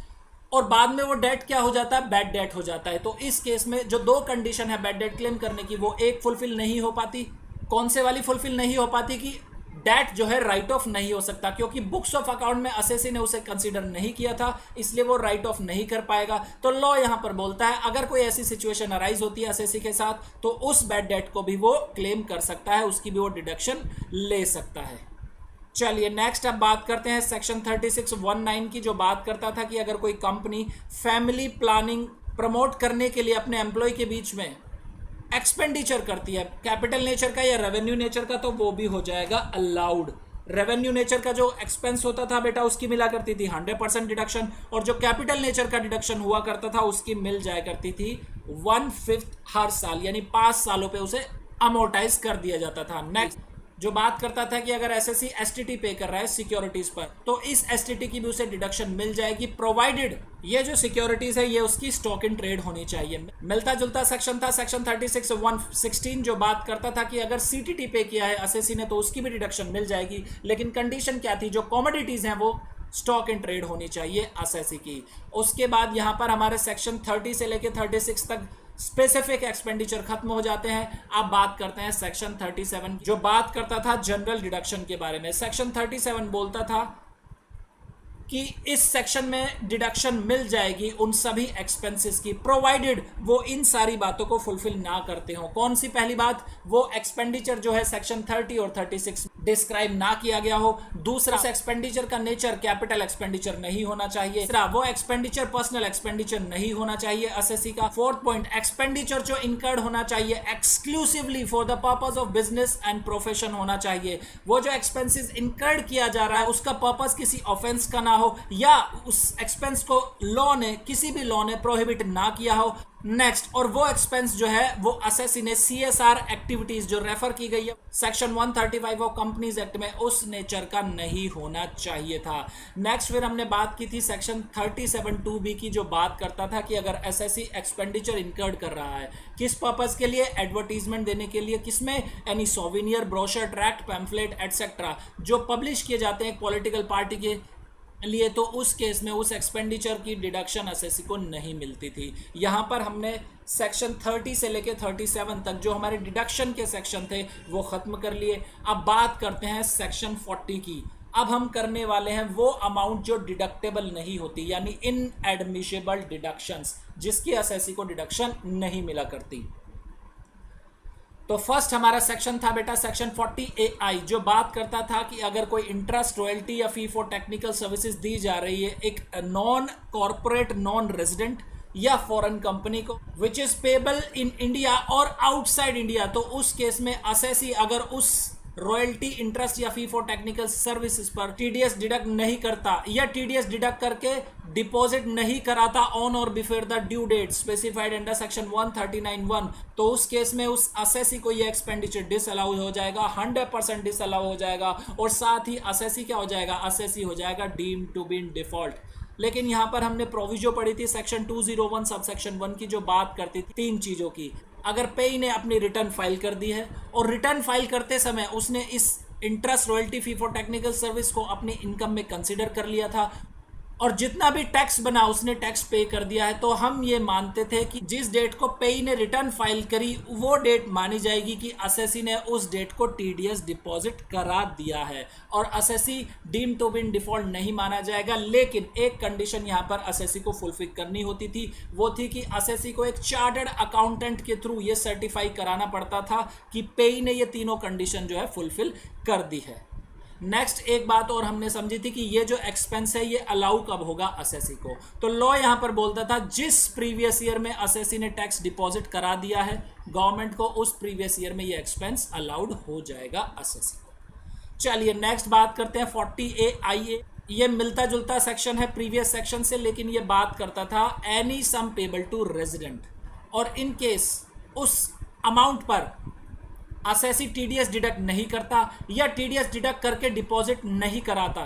और बाद में वो डेट क्या हो जाता है, बैड डेट हो जाता है, तो इस केस में जो दो कंडीशन है बैड डेट क्लेम करने की वो एक फुलफिल नहीं हो पाती। कौन से वाली फुलफिल नहीं हो पाती कि डेट जो है राइट ऑफ नहीं हो सकता, क्योंकि बुक्स ऑफ अकाउंट में एसएससी ने उसे कंसीडर नहीं किया था, इसलिए वो राइट ऑफ नहीं कर पाएगा। तो लॉ यहां पर बोलता है अगर कोई ऐसी सिचुएशन अराइज होती है एसएससी के साथ तो उस बैड डेट को भी वो क्लेम कर सकता है, उसकी भी वो डिडक्शन ले सकता है। चलिए नेक्स्ट अब बात करते हैं सेक्शन 3619 की, जो बात करता था कि अगर कोई कंपनी फैमिली प्लानिंग प्रमोट करने के लिए अपने एम्प्लॉय के बीच में एक्सपेंडिचर करती है, कैपिटल नेचर का या रेवेन्यू नेचर का, तो वो भी हो जाएगा अलाउड। रेवेन्यू नेचर का जो एक्सपेंस होता था बेटा उसकी मिला करती थी 100% डिडक्शन, और जो कैपिटल नेचर का डिडक्शन हुआ करता था उसकी मिल जाया करती थी 1/5 हर साल, यानी 5 सालों पे उसे अमोर्टाइज कर दिया जाता था। नेक्स्ट जो बात करता था कि अगर एसएससी एसटीटी पे कर रहा है सिक्योरिटीज पर तो इस एसटीटी की भी उसे डिडक्शन मिल जाएगी, प्रोवाइडेड ये जो सिक्योरिटीज है ये उसकी स्टॉक इन ट्रेड होनी चाहिए। मिलता जुलता सेक्शन था सेक्शन 36(1)(16) जो बात करता था कि अगर सीटीटी पे किया है एसएससी ने तो उसकी भी डिडक्शन मिल जाएगी, लेकिन कंडीशन क्या थी, जो कॉमोडिटीज हैं वो स्टॉक इन ट्रेड होनी चाहिए एसएससी की। उसके बाद यहां पर हमारे सेक्शन 30 से लेकर 36 तक स्पेसिफिक एक्सपेंडिचर खत्म हो जाते हैं। अब बात करते हैं सेक्शन 37 जो बात करता था जनरल डिडक्शन के बारे में। सेक्शन 37 बोलता था कि इस सेक्शन में डिडक्शन मिल जाएगी उन सभी एक्सपेंसेस की, प्रोवाइडेड वो इन सारी बातों को फुलफिल ना करते हो। कौन सी पहली बात, वो एक्सपेंडिचर जो है सेक्शन 30 और 36 डिस्क्राइब ना किया गया हो। दूसरा, एक्सपेंडिचर का नेचर कैपिटल एक्सपेंडिचर नहीं होना चाहिए। तीसरा, वो एक्सपेंडिचर पर्सनल एक्सपेंडिचर नहीं होना चाहिए एसएससी का। फोर्थ पॉइंट, एक्सपेंडिचर जो इनकर्ड होना चाहिए exclusively for the purpose of business and profession होना चाहिए। वो जो एक्सपेंसेस इनकर्ड किया जा रहा है उसका पर्पस किसी ऑफेंस का ना हो या उस एक्सपेंस को लॉ ने किसी भी लॉ ने प्रोहिबिट ना किया हो। नेक्स्ट, और वो एक्सपेंस जो है वो एसएससी ने सीएसआर एक्टिविटीज जो रेफर की गई है सेक्शन 135 ऑफ कंपनीज एक्ट में उस नेचर का नहीं होना चाहिए था। नेक्स्ट फिर हमने बात की थी सेक्शन 37(2)(b) की, जो बात करता था कि अगर एसएससी एक्सपेंडिचर इनकर्ड कर रहा है किस पर्पस के लिए, एडवर्टीजमेंट देने के लिए, किसमें, any souvenir, brochure, tract, pamphlet etcetera जो पब्लिश किए जाते हैं पॉलिटिकल पार्टी के लिए, तो उस केस में उस एक्सपेंडिचर की डिडक्शन एसएससी को नहीं मिलती थी। यहां पर हमने सेक्शन 30 से लेकर 37 तक जो हमारे डिडक्शन के सेक्शन थे वो खत्म कर लिए। अब बात करते हैं सेक्शन 40 की। अब हम करने वाले हैं वो अमाउंट जो डिडक्टेबल नहीं होती, यानी इनएडमिसिबल डिडक्शंस, जिसकी एसएससी को डिडक्शन नहीं मिला करती। तो फर्स्ट हमारा सेक्शन था बेटा सेक्शन 40AI जो बात करता था कि अगर कोई इंटरेस्ट, रॉयल्टी या फी फॉर टेक्निकल सर्विसेज दी जा रही है एक नॉन कॉर्पोरेट, नॉन रेजिडेंट या फॉरेन कंपनी को which is payable in India और आउटसाइड इंडिया, तो उस केस में एसएससी अगर उस रॉयल्टी, इंटरेस्ट या फी फॉर टेक्निकल सर्विसेज पर टीडीएस डिडक्ट नहीं करता या टीडीएस डिडक्ट करके डिपॉजिट नहीं कराता on or before the due date specified under section 139(1), तो उस केस में उस एसएससी को यह एक्सपेंडिचर डिसअलाउ हो जाएगा, 100% डिसअलाउ हो जाएगा, और साथ ही एसएससी क्या हो जाएगा, एसएससी हो जाएगा deemed to be in default. लेकिन यहां पर हमने प्रोविजो पढ़ी थी सेक्शन 201 सब सेक्शन 1 की, जो बात करती थी तीन चीजों की। अगर पेई ने अपनी रिटर्न फाइल कर दी है और रिटर्न फाइल करते समय उसने इस interest, royalty, fee for technical service को अपनी इनकम में कंसीडर कर लिया था, और जितना भी टैक्स बना उसने टैक्स पे कर दिया है। तो हम ये मानते थे कि जिस डेट को पेई ने रिटर्न फाइल करी वो डेट मानी जाएगी कि असेसी ने उस डेट को टीडीएस डिपॉजिट करा दिया है, और assessee deem to be in default नहीं माना जाएगा। लेकिन एक कंडीशन यहाँ पर असेसी को फुलफिल करनी होती थी, वो थी कि असेसी को एक चार्टर्ड अकाउंटेंट के थ्रू ये सर्टिफाई कराना पड़ता था कि पेई ने ये तीनों कंडीशन जो है फुलफिल कर दी है। नेक्स्ट एक बात और हमने समझी थी कि ये जो एक्सपेंस है ये अलाउ कब होगा असेसी को। तो लॉ यहां पर बोलता था जिस प्रीवियस ईयर में असेसी ने टैक्स डिपॉजिट करा दिया है गवर्नमेंट को, उस प्रीवियस ईयर में ये एक्सपेंस अलाउड हो जाएगा असेसी को। चलिए नेक्स्ट बात करते हैं 40A ये मिलता जुलता सेक्शन है प्रीवियस सेक्शन से, लेकिन ये बात करता था any sum payable to resident, और इन केस उस अमाउंट पर असेसी टीडीएस डिडक्ट नहीं करता या टीडीएस डिडक्ट करके डिपॉजिट नहीं कराता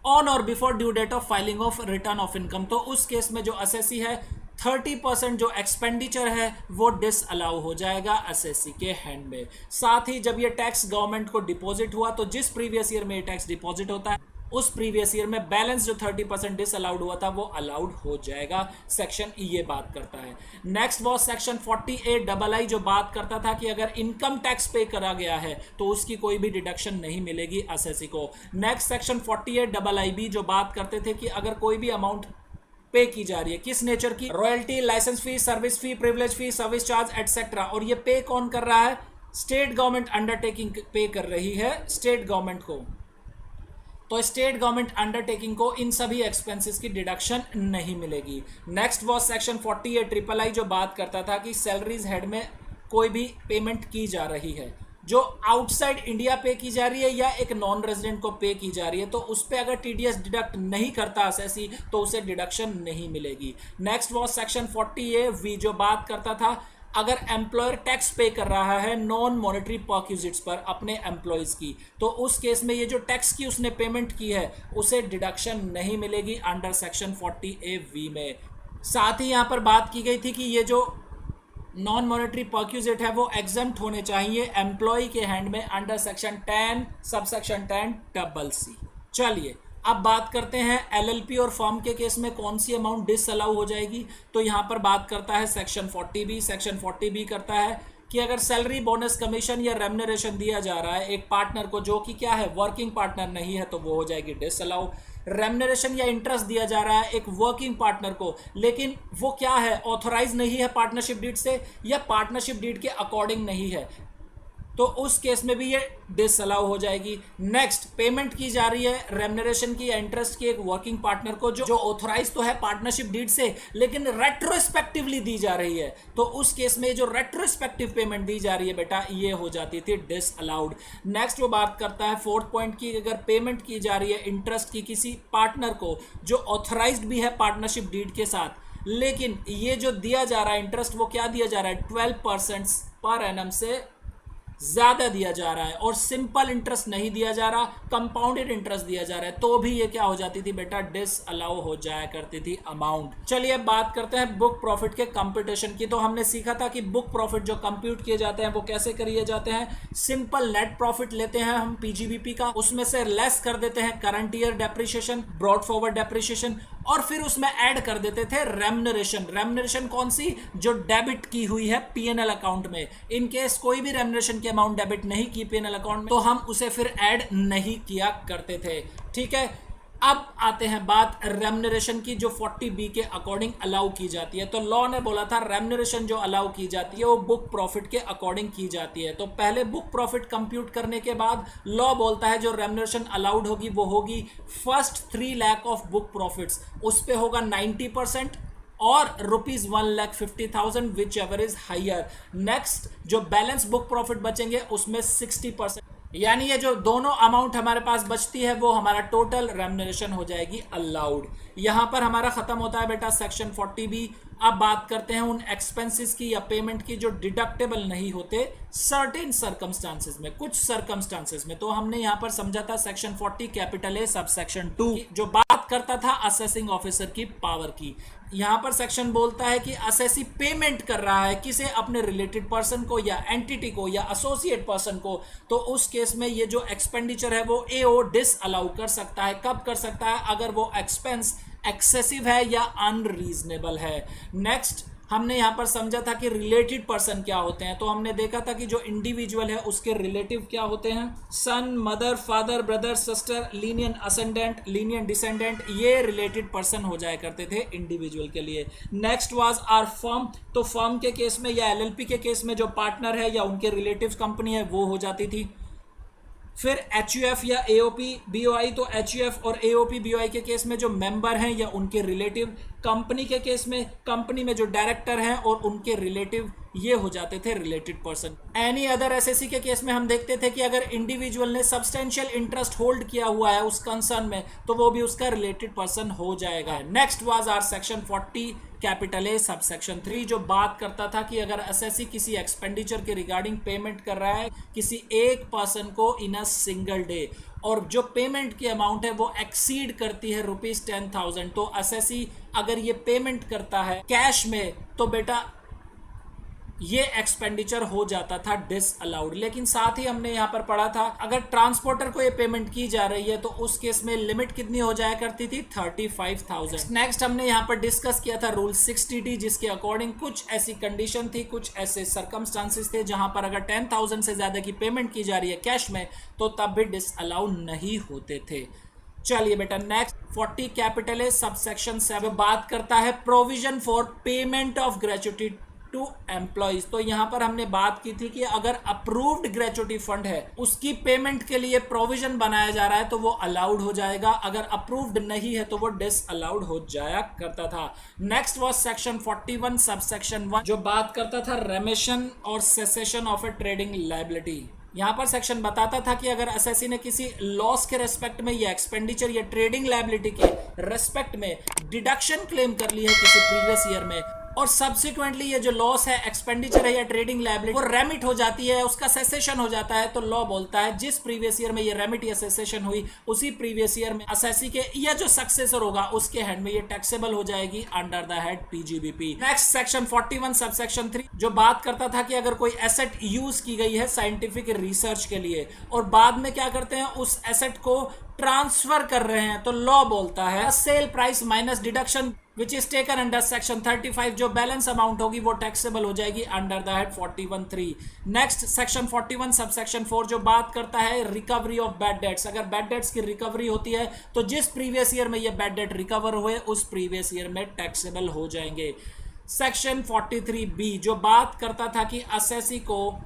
on or before due date of filing of return of income, तो उस केस में जो असेसी है 30% जो एक्सपेंडिचर है वो डिस अलाउ हो जाएगा असेसी के हैंड में। साथ ही जब ये टैक्स गवर्नमेंट को डिपॉजिट हुआ तो जिस प्रीवियस ईयर में ये टैक्स डिपॉजिट होता है उस प्रीवियस ईयर में बैलेंस जो 30% डिस अलाउड हुआ था वो अलाउड हो जाएगा। सेक्शन ये बात करता है। नेक्स्ट वो सेक्शन 48II जो बात करता था कि अगर इनकम टैक्स पे करा गया है तो उसकी कोई भी डिडक्शन नहीं मिलेगी असेसी को। नेक्स्ट सेक्शन 48II जो बात करते थे कि अगर कोई भी अमाउंट पे की जा रही है, किस नेचर की, रॉयल्टी, लाइसेंस फी, सर्विस फी, प्रिविलेज फी, सर्विस चार्ज एटसेट्रा, और ये पे कौन कर रहा है, स्टेट गवर्नमेंट अंडरटेकिंग पे कर रही है स्टेट गवर्नमेंट को, तो स्टेट गवर्नमेंट अंडरटेकिंग को इन सभी एक्सपेंसेस की डिडक्शन नहीं मिलेगी। नेक्स्ट वो सेक्शन 48III जो बात करता था कि सैलरीज हेड में कोई भी पेमेंट की जा रही है जो आउटसाइड इंडिया पे की जा रही है या एक नॉन रेजिडेंट को पे की जा रही है, तो उस पर अगर टीडीएस डिडक्ट नहीं करता असेसी तो उसे डिडक्शन नहीं मिलेगी। नेक्स्ट वो सेक्शन 40AV जो बात करता था अगर एम्प्लॉयर टैक्स पे कर रहा है नॉन मॉनेटरी परक्विजिट्स पर अपने एम्प्लॉयज की, तो उस केस में ये जो टैक्स की उसने पेमेंट की है उसे डिडक्शन नहीं मिलेगी अंडर सेक्शन 40AV में। साथ ही यहाँ पर बात की गई थी कि ये जो नॉन मॉनेटरी परक्विजिट है वो एग्जम्प्ट होने चाहिए एम्प्लॉय के हैंड में अंडर सेक्शन 10 सबसेक्शन 10CC। चलिए अब बात करते हैं एलएलपी और फर्म के केस में कौन सी अमाउंट डिसअलाउ हो जाएगी। तो यहां पर बात करता है सेक्शन 40B। सेक्शन 40B करता है कि अगर सैलरी, बोनस, कमीशन या रेम्यूनरेशन दिया जा रहा है एक पार्टनर को जो कि क्या है वर्किंग पार्टनर नहीं है तो वो हो जाएगी डिसअलाउ। रेम्यूनरेशन या इंटरेस्ट दिया जा रहा है एक वर्किंग पार्टनर को लेकिन वो क्या है ऑथराइज नहीं है पार्टनरशिप डीड से या पार्टनरशिप डीड के अकॉर्डिंग नहीं है, तो उस केस में भी ये डिसअलाउ हो जाएगी। नेक्स्ट पेमेंट की जा रही है रेम्यूनरेशन की या इंटरेस्ट की एक वर्किंग पार्टनर को जो ऑथराइज तो है पार्टनरशिप डीड से लेकिन रेट्रोस्पेक्टिवली दी जा रही है, तो उस केस में जो रेट्रोस्पेक्टिव पेमेंट दी जा रही है बेटा ये हो जाती थी डिसअलाउड। नेक्स्ट वो बात करता है 4th पॉइंट की, अगर पेमेंट की जा रही है इंटरेस्ट की किसी पार्टनर को जो ऑथराइज्ड भी है पार्टनरशिप डीड के साथ, लेकिन ये जो दिया जा रहा है इंटरेस्ट वो क्या दिया जा रहा है 12% पर एनम से ज्यादा दिया जा रहा है और सिंपल इंटरेस्ट नहीं दिया जा रहा, कंपाउंडेड इंटरेस्ट दिया जा रहा है, तो भी ये क्या हो जाती थी बेटा डिसअलाउ हो जाया करती थी अमाउंट। चलिए अब बात करते हैं बुक प्रॉफिट के कंप्यूटेशन की। तो हमने सीखा था कि बुक प्रॉफिट जो कंप्यूट किए जाते हैं वो कैसे किए जाते हैं। सिंपल नेट प्रॉफिट लेते हैं हम पीजीबीपी का, उसमें से लेस कर देते हैं current year depreciation, brought forward depreciation, और फिर उसमें ऐड कर देते थे रेम्यूनरेशन। रेम्यूनरेशन कौन सी, जो डेबिट की हुई है पीएनएल अकाउंट में। इन केस कोई भी रेम्यूनरेशन की अमाउंट डेबिट नहीं की पीएनएल अकाउंट में तो हम उसे फिर ऐड नहीं किया करते थे। ठीक है, अब आते हैं बात रेम्यूनरेशन की जो 40B के अकॉर्डिंग अलाउ की जाती है। तो लॉ ने बोला था रेम्यूनरेशन जो अलाउ की जाती है वो बुक प्रॉफिट के अकॉर्डिंग की जाती है। तो पहले बुक प्रॉफिट कंप्यूट करने के बाद लॉ बोलता है जो रेम्यूनरेशन अलाउड होगी वो होगी first 3 lakh of book profits, उस पे होगा 90% or ₹1,50,000 whichever is higher. Next जो बैलेंस बुक प्रॉफिट बचेंगे उसमें 60%, यानी ये जो दोनों अमाउंट हमारे पास बचती है वो हमारा टोटल रेम्यूनरेशन हो जाएगी अलाउड। यहां पर हमारा खत्म होता है बेटा सेक्शन 40B। अब बात करते हैं उन एक्सपेंसेस की या पेमेंट की जो डिडक्टेबल नहीं होते सर्टेन सर्कमस्टांसेस में, कुछ सर्कमस्टांसेस में। तो हमने यहां पर समझा था सेक्शन 40A सब सेक्शन 2 जो बात करता था असेसिंग ऑफिसर की पावर की। यहां पर सेक्शन बोलता है कि असेसी पेमेंट कर रहा है किसे, अपने रिलेटेड पर्सन को या एंटिटी को या एसोसिएट पर्सन को, तो उस केस में ये जो एक्सपेंडिचर है वो एओ डिस अलाउ कर सकता है। कब कर सकता है, अगर वो एक्सपेंस एक्सेसिव है या अनरीजनेबल है। नेक्स्ट हमने यहाँ पर समझा था कि रिलेटेड पर्सन क्या होते हैं, तो हमने देखा था कि जो इंडिविजुअल है उसके रिलेटिव क्या होते हैं, son, mother, father, brother, sister, lineal ascendant, lineal descendant, ये रिलेटेड पर्सन हो जाया करते थे इंडिविजुअल के लिए। नेक्स्ट वाज आर फर्म, तो फर्म के केस में या एलएलपी के केस में जो पार्टनर है या उनके रिलेटिव कंपनी है वो हो जाती थी। फिर एचयूएफ या एओपी बीओआई, तो एचयूएफ और एओपी बीओआई के केस में जो मेंबर हैं या उनके रिलेटिव, कंपनी के केस में कंपनी में जो डायरेक्टर हैं और उनके रिलेटिव, ये हो जाते थे related person. Any other SSC के केस में हम देखते थे कि अगर इंडिविजुअल ने सब्सटेंशियल इंटरेस्ट होल्ड किया हुआ है उस कंसर्न में तो वो भी उसका रिलेटेड पर्सन हो जाएगा। Next was our section 40 capital A sub section 3, जो बात करता था कि अगर एसएससी किसी एक्सपेंडिचर के रिगार्डिंग पेमेंट कर रहा है किसी एक पर्सन को इन अ सिंगल डे और जो पेमेंट की अमाउंट है वो एक्सीड करती है ₹10,000, तो एसएससी अगर ये पेमेंट करता है कैश में तो बेटा ये एक्सपेंडिचर हो जाता था डिसअलाउड। लेकिन साथ ही हमने यहाँ पर पढ़ा था अगर ट्रांसपोर्टर को ये पेमेंट की जा रही है तो उस केस में लिमिट कितनी हो जाया करती थी, 35,000। नेक्स्ट हमने यहाँ पर डिस्कस किया था रूल 60D, जिसके अकॉर्डिंग कुछ ऐसी कंडीशन थी, कुछ ऐसे सर्कमस्टांसेस थे जहां पर अगर 10,000 से ज्यादा की पेमेंट की जा रही है कैश में तो तब भी डिसअलाउ नहीं होते थे। चलिए बेटा next 40 capital A sub section 7 बात करता है provision for payment of gratuity to employees. तो यहां पर हमने बात की थी कि अगर अप्रूव्ड ग्रेचुटी फंड है उसकी पेमेंट के लिए प्रोविजन बनाया जा रहा है तो वो अलाउड हो जाएगा, अगर अप्रूव्ड नहीं है तो वो डिसअलाउड हो जाया करता था। Next was section 41 sub section 1, जो बात करता था रेमिशन और cessation of A trading liability. यहां पर सेक्शन बताता था कि अगर एसएससी ने किसी लॉस के रेस्पेक्ट में या एक्सपेंडिचर या ट्रेडिंग लायबिलिटी के रेस्पेक्ट में डिडक्शन क्लेम कर ली है किसी प्रीवियस ईयर में और सब्सिक्वेंटली ये जो लॉस है, एक्सपेंडिचर है या ट्रेडिंग लायबिलिटी वो रेमिट हो जाती है, उसका सेसेशन हो जाता है, तो लॉ बोलता है जिस प्रीवियस ईयर में ये रेमिट या सेसेशन हुई उसी प्रीवियस ईयर में एसएससी के या जो सक्सेसर होगा उसके हैंड में ये टैक्सेबल हो जाएगी under the head PGBP. Next section 41 सब सेक्शन 3, जो बात करता था कि अगर कोई एसेट यूज की गई है साइंटिफिक रिसर्च के लिए और बाद में क्या करते हैं उस एसेट को ट्रांसफर कर रहे हैं तो लॉ बोलता है sale price minus deduction which is taken under section 35, जो बैलेंस अमाउंट होगी वो टैक्सेबल हो जाएगी under the head 41(3). Next section 41 sub section 4, जो बात करता है रिकवरी ऑफ बैड डेट्स। अगर बैड डेट्स की रिकवरी होती है तो जिस प्रीवियस ईयर में ये बैड डेट रिकवर हुए उस प्रीवियस ईयर में टैक्सेबल हो जाएंगे। सेक्शन 43B, जो बात करता था कि एसएससी को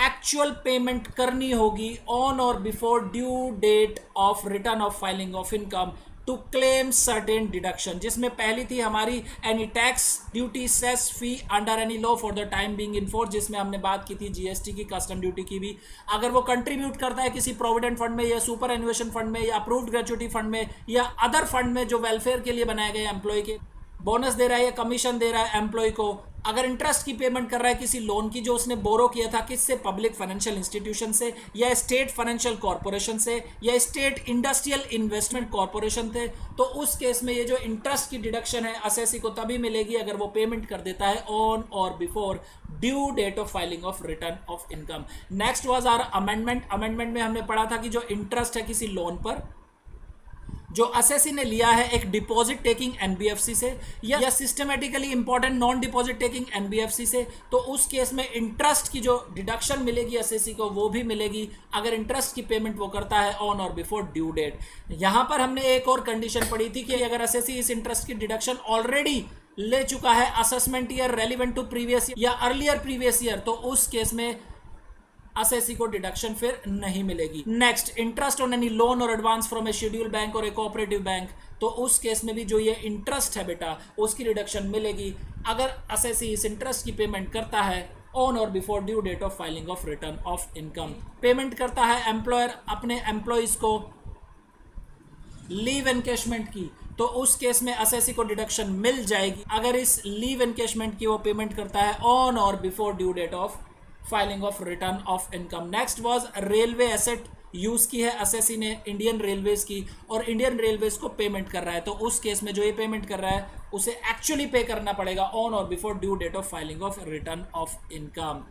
एक्चुअल पेमेंट करनी होगी on or before due date of return of filing of income to claim certain deduction, जिसमें पहली थी हमारी any tax duty cess fee under any law for the time being in force, जिसमें हमने बात की थी जीएसटी की, कस्टम ड्यूटी की भी। अगर वो कंट्रीब्यूट करता है किसी प्रोविडेंट फंड में या सुपर एन्युएशन फंड में या अप्रूव्ड ग्रेचुटी फंड में या अदर फंड में जो वेलफेयर के लिए बनाए गए एम्प्लॉय के, बोनस दे रहा है या कमीशन दे रहा है एम्प्लॉय को, अगर इंटरेस्ट की पेमेंट कर रहा है किसी लोन की जो उसने बोरो किया था किससे, पब्लिक फाइनेंशियल इंस्टीट्यूशन से या स्टेट फाइनेंशियल कॉर्पोरेशन से या स्टेट इंडस्ट्रियल इन्वेस्टमेंट कॉर्पोरेशन से, तो उस केस में ये जो इंटरेस्ट की डिडक्शन है एसएससी को तभी मिलेगी अगर वो पेमेंट कर देता है on or before due date of filing of return of income. Next was our amendment. Amendment में हमने पढ़ा था कि जो इंटरेस्ट है किसी लोन पर जो एसएससी ने लिया है एक डिपॉजिट टेकिंग एनबीएफसी से या systematically important non deposit taking NBFC से, तो उस केस में इंटरेस्ट की जो डिडक्शन मिलेगी एसएससी को वो भी मिलेगी अगर इंटरेस्ट की पेमेंट वो करता है on or before due date. यहां पर हमने एक और कंडीशन पढ़ी थी कि अगर एसएससी इस इंटरेस्ट की डिडक्शन ऑलरेडी ले चुका है assessment year relevant to previous year या अर्लियर प्रीवियस ईयर, तो उस केस में एसएससी को डिडक्शन फिर नहीं मिलेगी। Next, interest on any loan और advance from a schedule bank और ए कोऑपरेटिव बैंक, तो उस केस में भी जो ये इंटरेस्ट है बेटा उसकी डिडक्शन मिलेगी अगर एसएससी इस इंटरेस्ट की पेमेंट करता है on or before due date of filing of return of income. Payment करता है एम्प्लॉयर अपने एम्प्लॉइज को लीव एनकैशमेंट की, तो उस केस में एसएससी को डिडक्शन मिल जाएगी अगर इस लीव एनकैशमेंट की वो पेमेंट करता है on or before due date of filing of return of income. Next was railway asset use की है एसएससी ने इंडियन रेलवेज की और इंडियन रेलवेज को पेमेंट कर रहा है, तो उस केस में जो ये पेमेंट कर रहा है उसे एक्चुअली पे करना पड़ेगा on or before due date of filing of return of income.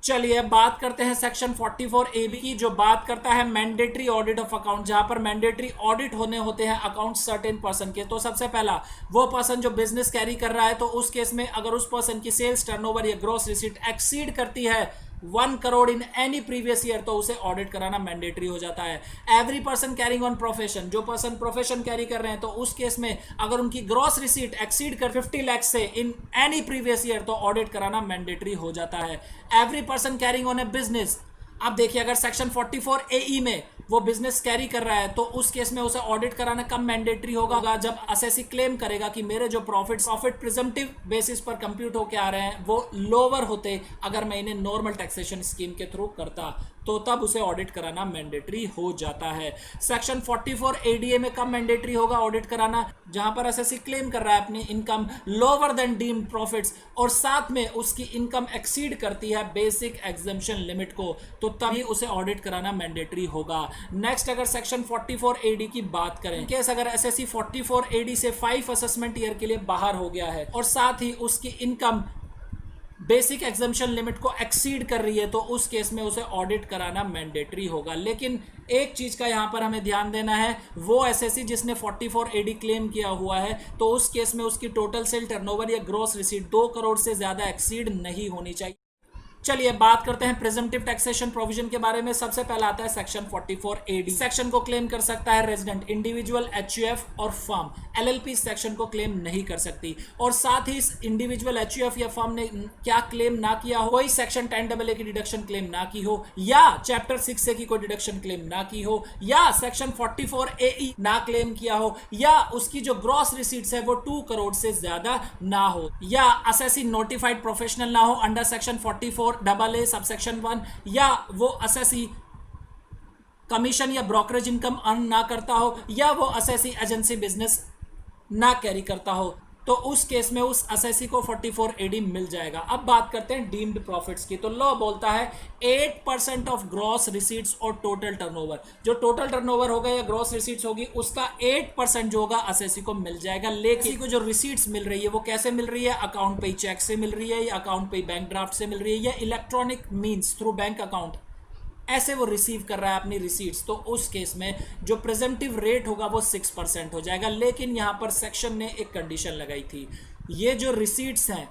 चलिए बात करते हैं सेक्शन 44AB की, जो बात करता है मैंडेटरी ऑडिट ऑफ अकाउंट, जहां पर मैंडेटरी ऑडिट होने होते हैं अकाउंट सर्टेन पर्सन के। तो सबसे पहला वो पर्सन जो बिजनेस कैरी कर रहा है, तो उस केस में अगर उस पर्सन की सेल्स टर्नओवर या ग्रॉस रिसीट एक्सीड करती है 1 crore in any previous year, तो उसे ऑडिट कराना मैंडेटरी हो जाता है। Every person carrying on profession, जो पर्सन प्रोफेशन कैरी कर रहे हैं, तो उस केस में अगर उनकी ग्रॉस रिसीट एक्सीड कर 50 लाख से इन एनी प्रीवियस ईयर, तो ऑडिट कराना मैंडेटरी हो जाता है। Every person carrying on A business, अब देखिए अगर सेक्शन 44AE में वो बिजनेस कैरी कर रहा है, तो उस केस में उसे ऑडिट कराना कब मैंडेटरी होगा, जब असेसी क्लेम करेगा कि मेरे जो प्रॉफिट प्रिजम्पटिव बेसिस पर कंप्यूट होकर आ रहे हैं वो लोअर होते अगर मैं इन्हें नॉर्मल टैक्सेशन स्कीम के थ्रू करता, तो तब उसे ऑडिट कराना मैंडेटरी हो जाता है। सेक्शन 44ADA में कब मैंडेटरी होगा ऑडिट कराना, जहां पर असेसी क्लेम कर रहा है अपनी income lower than deemed profits और साथ में उसकी इनकम एक्सीड करती है बेसिक एग्जम्पशन लिमिट को, तो तभी उसे ऑडिट कराना मैंडेटरी होगा। नेक्स्ट अगर सेक्शन 44AD की बात करें, केस अगर एसएससी 44AD से 5 असेसमेंट ईयर के लिए बाहर हो गया है और साथ ही उसकी इनकम बेसिक एग्जम्पशन लिमिट को एक्सीड कर रही है, तो उस केस में उसे ऑडिट कराना मैंडेटरी होगा। लेकिन एक चीज का यहां पर हमें ध्यान देना है, वो एसएससी जिसने 44AD क्लेम किया हुआ है, तो उस केस में उसकी टोटल सेल टर्नओवर या ग्रॉस रिसीट 2 करोड़ से ज्यादा एक्सीड नहीं होनी चाहिए। चलिए बात करते हैं प्रिजम्पटिव टैक्सेशन प्रोविजन के बारे में। सबसे पहला आता है सेक्शन 44AD। सेक्शन को क्लेम कर सकता है रेजिडेंट, इंडिविजुअल, एचयूएफ और फर्म। एलएलपी सेक्शन को क्लेम नहीं कर सकती। और साथ ही इस इंडिविजुअल, एचयूएफ या फर्म ने क्या क्लेम ना किया हो, कोई सेक्शन 10AA की डिडक्शन क्लेम ना की हो, या चैप्टर 6A की कोई डिडक्शन क्लेम ना की हो, या सेक्शन 44AE ना क्लेम किया हो, या उसकी जो ग्रॉस रिसीट्स है वो 2 करोड़ से ज्यादा ना हो, या असेसी नोटिफाइड प्रोफेशनल ना हो अंडर सेक्शन 44AA सबसेक्शन 1, या वो असेसी कमीशन या ब्रोकरेज इनकम अर्न ना करता हो, या वो असेसी एजेंसी बिजनेस ना कैरी करता हो, तो उस केस में उस असेसी को 44AD मिल जाएगा। अब बात करते हैं डीम्ड प्रॉफिट्स की। तो लॉ बोलता है 8% ऑफ ग्रॉस रिसीट्स और टोटल टर्नओवर, जो टोटल टर्नओवर होगा या ग्रॉस रिसीट्स होगी उसका 8% जो होगा असेसी को मिल जाएगा। लेकिन को जो रिसीट्स मिल रही है वो कैसे मिल रही है, अकाउंट पे चेक से मिल रही है, या अकाउंट पे बैंक ड्राफ्ट से मिल रही है, या electronic means through bank account, ऐसे वो रिसीव कर रहा है अपनी रिसीट्स, तो उस केस में जो प्रेजेंटिव रेट होगा वो 6% हो जाएगा। लेकिन यहां पर सेक्शन ने एक कंडीशन लगाई थी, ये जो रिसीट्स हैं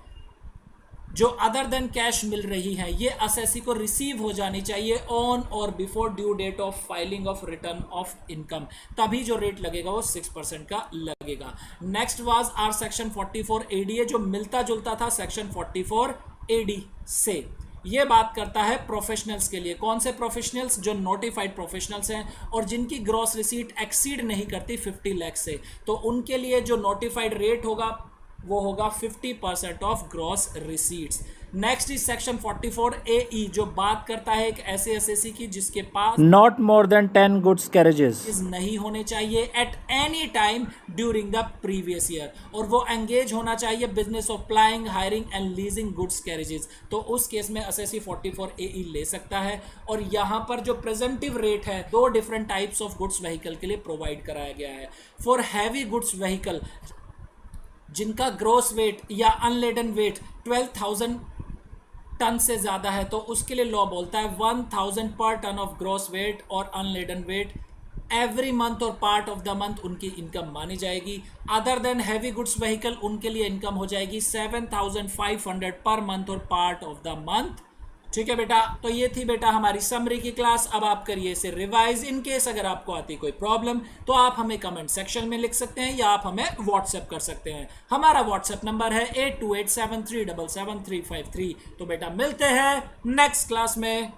जो अदर देन कैश मिल रही हैं, ये असेसी को रिसीव हो जानी चाहिए on or before due date of filing of return of income, तभी जो रेट लगेगा वो 6% का लगेगा। Next was our section 44ADA, जो मिलता जुलता था सेक्शन 44AD से। ये बात करता है प्रोफेशनल्स के लिए। कौन से प्रोफेशनल्स, जो नोटिफाइड प्रोफेशनल्स हैं और जिनकी ग्रॉस रिसीट एक्सीड नहीं करती 50 लाख से, तो उनके लिए जो नोटिफाइड रेट होगा वो होगा 50% of gross receipts. Next is section 44AE, जो बात करता है एक ऐसे एसएसी की जिसके पास not more than 10 goods carriages नहीं होने चाहिए at any time during the previous year, और वो एंगेज होना चाहिए business of plying, hiring and leasing goods carriages, तो उस केस में एसएसी 44AE ले सकता है। और यहां पर जो प्रेजेंटिव रेट है 2 different types of goods vehicle के लिए प्रोवाइड कराया गया है। फॉर हैवी गुड्स व्हीकल जिनका ग्रॉस वेट या अनलेडन वेट 12,000 टन से ज्यादा है, तो उसके लिए लॉ बोलता है 1000 पर टन ऑफ ग्रॉस वेट और अनलेडन वेट एवरी मंथ और पार्ट ऑफ द मंथ उनकी इनकम मानी जाएगी। Other than heavy goods vehicle उनके लिए इनकम हो जाएगी 7500 पर मंथ और पार्ट ऑफ द मंथ। ठीक है बेटा, तो ये थी बेटा हमारी समरी की क्लास। अब आप करिए इसे रिवाइज। इन केस अगर आपको आती कोई प्रॉब्लम तो आप हमें कमेंट सेक्शन में लिख सकते हैं या आप हमें व्हाट्सएप कर सकते हैं। हमारा व्हाट्सएप नंबर है 8287377353। तो बेटा मिलते हैं नेक्स्ट क्लास में।